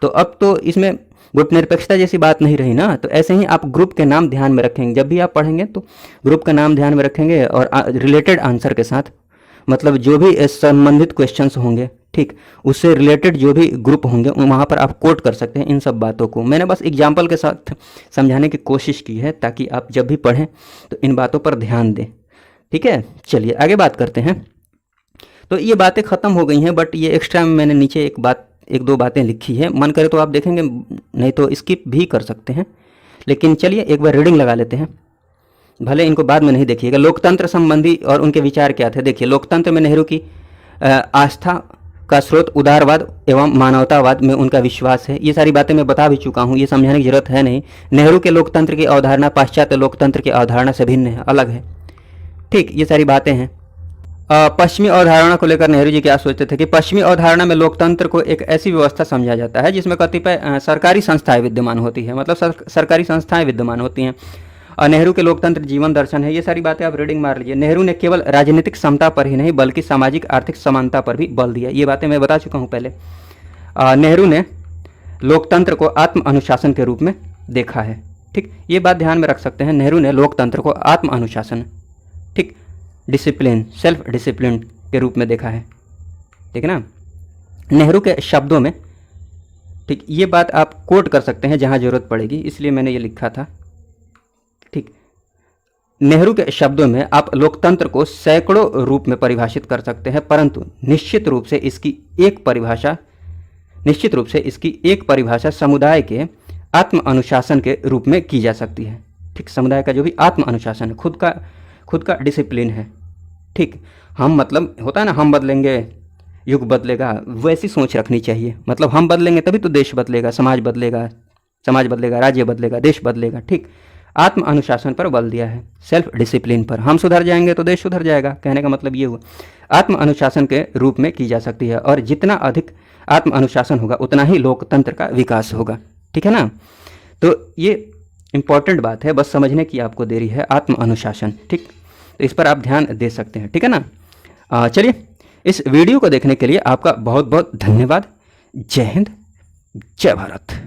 तो अब तो इसमें गुट निरपेक्षता जैसी बात नहीं रही ना। तो ऐसे ही आप ग्रुप के नाम ध्यान में रखेंगे, जब भी आप पढ़ेंगे तो ग्रुप का नाम ध्यान में रखेंगे और रिलेटेड आंसर के साथ, मतलब जो भी संबंधित क्वेश्चंस होंगे ठीक, उससे रिलेटेड जो भी ग्रुप होंगे वहाँ पर आप कोट कर सकते हैं इन सब बातों को। मैंने बस एग्जाम्पल के साथ समझाने की कोशिश की है ताकि आप जब भी पढ़ें तो इन बातों पर ध्यान दें। ठीक है, चलिए आगे बात करते हैं। तो ये बातें ख़त्म हो गई हैं, बट ये एक्स्ट्रा मैंने नीचे एक दो बातें लिखी है, मन करे तो आप देखेंगे, नहीं तो स्किप भी कर सकते हैं। लेकिन चलिए एक बार रीडिंग लगा लेते हैं, भले इनको बाद में नहीं देखिएगा। लोकतंत्र संबंधी और उनके विचार क्या थे। देखिए, लोकतंत्र में नेहरू की आस्था का स्रोत उदारवाद एवं मानवतावाद में उनका विश्वास है। ये सारी बातें मैं बता भी चुका हूँ, ये समझाने की जरूरत है नहीं। नेहरू के लोकतंत्र की अवधारणा पाश्चात्य लोकतंत्र की अवधारणा से भिन्न है, अलग है। ठीक, ये सारी बातें हैं। पश्चिमी अवधारणा को लेकर नेहरू जी क्या सोचते थे कि पश्चिमी अवधारणा में लोकतंत्र को एक ऐसी व्यवस्था समझा जाता है जिसमें कतिपय सरकारी संस्थाएं विद्यमान होती है, मतलब सरकारी संस्थाएं विद्यमान होती हैं। और नेहरू के लोकतंत्र जीवन दर्शन है। ये सारी बातें आप रीडिंग मार लीजिए। नेहरू ने केवल राजनीतिक समता पर ही नहीं बल्कि सामाजिक आर्थिक समानता पर भी बल दिया। ये बातें मैं बता चुका हूँ पहले। नेहरू ने लोकतंत्र को आत्म अनुशासन के रूप में देखा है। ठीक, ये बात ध्यान में रख सकते हैं। नेहरू ने लोकतंत्र को आत्म अनुशासन, ठीक, डिसिप्लिन, सेल्फ डिसिप्लिन के रूप में देखा है। ठीक है ना, नेहरू के शब्दों में, ठीक, ये बात आप कोट कर सकते हैं जहाँ जरूरत पड़ेगी, इसलिए मैंने ये लिखा था। ठीक, नेहरू के शब्दों में आप लोकतंत्र को सैकड़ों रूप में परिभाषित कर सकते हैं, परंतु निश्चित रूप से इसकी एक परिभाषा समुदाय के आत्म अनुशासन के रूप में की जा सकती है। ठीक, समुदाय का जो भी आत्म अनुशासन है, खुद का डिसिप्लिन है। ठीक, हम, मतलब होता है ना, हम बदलेंगे युग बदलेगा, वैसी सोच रखनी चाहिए। मतलब हम बदलेंगे तभी तो देश बदलेगा, समाज बदलेगा, राज्य बदलेगा, देश बदलेगा। ठीक, आत्म अनुशासन पर बल दिया है, सेल्फ डिसिप्लिन पर। हम सुधर जाएंगे तो देश सुधर जाएगा, कहने का मतलब ये हुआ। आत्म अनुशासन के रूप में की जा सकती है, और जितना अधिक आत्म अनुशासन होगा उतना ही लोकतंत्र का विकास होगा। ठीक है ना, तो ये इंपॉर्टेंट बात है, बस समझने की आपको देरी है, आत्म अनुशासन। ठीक, तो इस पर आप ध्यान दे सकते हैं। ठीक है ना, चलिए, इस वीडियो को देखने के लिए आपका बहुत बहुत धन्यवाद। जय हिंद, जय भारत।